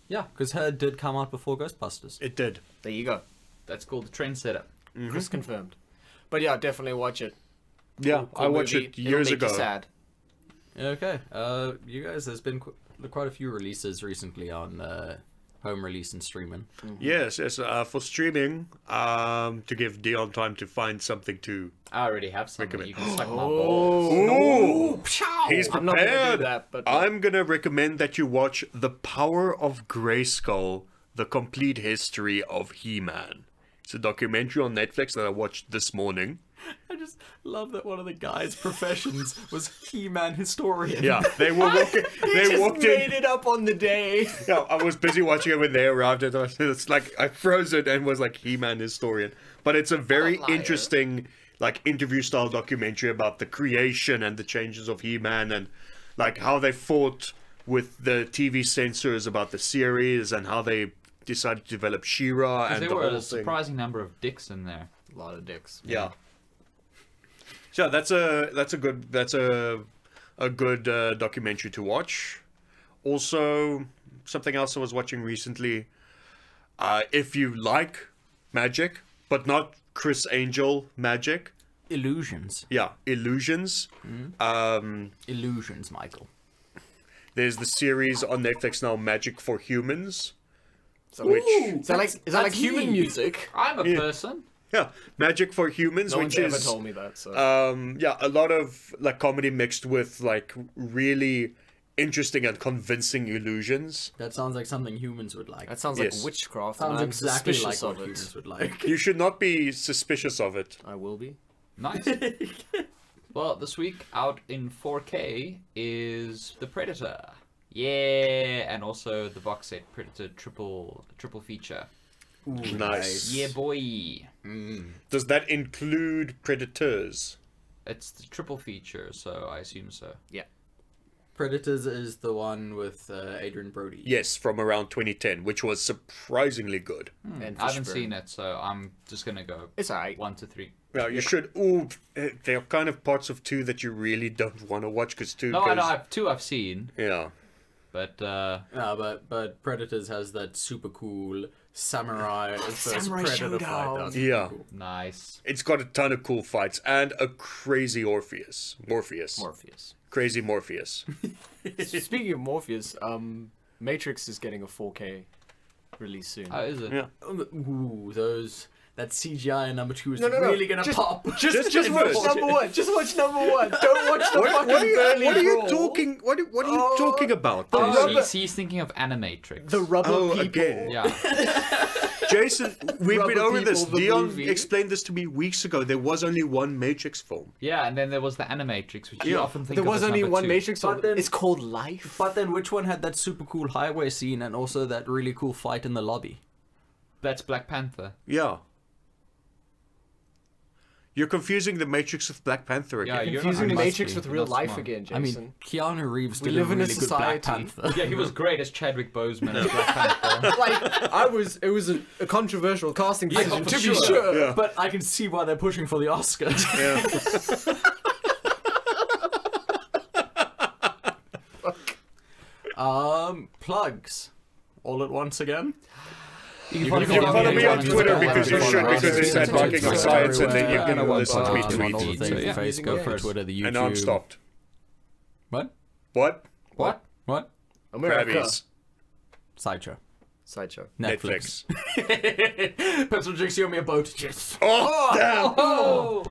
Yeah, because Her did come out before Ghostbusters. It did. There you go. That's called the trendsetter. Chris confirmed. But yeah, definitely watch it. Yeah, Cool I watched movie. it It'll years make you ago. sad. Okay. You guys, there's been quite a few releases recently on home release and streaming. Yes, for streaming, to give Dion time to find something to. I already have something. Recommend. You can suck my balls. Ooh, he's I'm not gonna do prepared. that, but I'm gonna recommend that you watch The Power of Grayskull: The Complete History of He-Man. It's a documentary on Netflix that I watched this morning. I just love that one of the guys' professions was He-Man historian. Yeah, they were walking. They just walked made in. it up on the day. Yeah, I was busy watching it when they arrived. And it's like I froze it and was like He-Man historian. But it's a very What a liar. interesting, like interview style documentary about the creation and the changes of He-Man and like how they fought with the TV censors about the series and how they decided to develop She-Ra and There the were whole a thing. surprising number of dicks in there. A lot of dicks. Yeah. So that's a good documentary to watch. Also, something else I was watching recently. If you like magic, but not Chris Angel magic, Illusions. yeah, illusions. Illusions, Michael. There's the series on Netflix now, Magic for Humans. So, Which- is that like that's human me. music? I'm a person. Yeah, Magic for Humans, No which one's ever is told me that. So yeah, a lot of like comedy mixed with like really interesting and convincing illusions. That sounds like something humans would like. that sounds Yes. like witchcraft. sounds and I'm exactly like suspicious what of it. humans would like. You should not be suspicious of it. I will be. Nice. Well, this week out in 4K is The Predator. Yeah, and also the box set Predator triple feature. Ooh, Nice. Yeah, boy. Does that include Predators? It's the triple feature, so I assume so. Predators is the one with Adrian Brody. Yes, from around 2010, which was surprisingly good. And I haven't Fishburne. seen it, so I'm just gonna go It's alright. 1 to 3. Well, you should. Ooh, there are kind of parts of 2 that you really don't want to watch because 2 No, goes. I know. I've 2 I've seen, Yeah. but Yeah, but Predators has that super cool samurai versus Samurai predator showdown. fight. That's Yeah. cool. nice. It's got a ton of cool fights and a crazy Morpheus. Morpheus. Crazy Morpheus. Speaking of Morpheus, Matrix is getting a 4K release soon. Oh, is it? Yeah. Ooh, that CGI in number 2 is No. really gonna Just- pop. Just Just watch watch number 1. Just watch number 1. Don't watch the fucking What are you Burnley talking? What are you talking about? Oh, Jason? rubber- He's thinking of Animatrix. The rubber Oh, people. again. Yeah. Jason, we've been Rubber over this. People, the Dion movie. explained this to me weeks ago. There was only one Matrix film. Yeah, and then there was the Animatrix, which you Yeah. often think There of was as only number one 2. Matrix film. But then- It's called Life. But then which one had that super cool highway scene and also that really cool fight in the lobby? That's Black Panther. Yeah. You're confusing the Matrix with Black Panther Yeah, again. you're Confusing the must Matrix be. with real Not life smart. again, Jason. I mean, Keanu Reeves We did live a in a really good Black society. Panther. Yeah, he was great as Chadwick Boseman as Black Panther. like, it was a controversial casting decision, for to sure. be sure. Yeah. But I can see why they're pushing for the Oscars. Plugs. All at once again. You can follow me on Twitter because you should, because it's at Barking of Science, and then you can listen to me on all the tweet. things, yeah. the Facebook, the Yes. Twitter, the YouTube. And I'm stopped. What? What? What? What? America. Krabbies. Sideshow. Sideshow. Netflix. Netflix. Pencil Jinx, you owe me a boat. Yes. Oh, damn! Oh!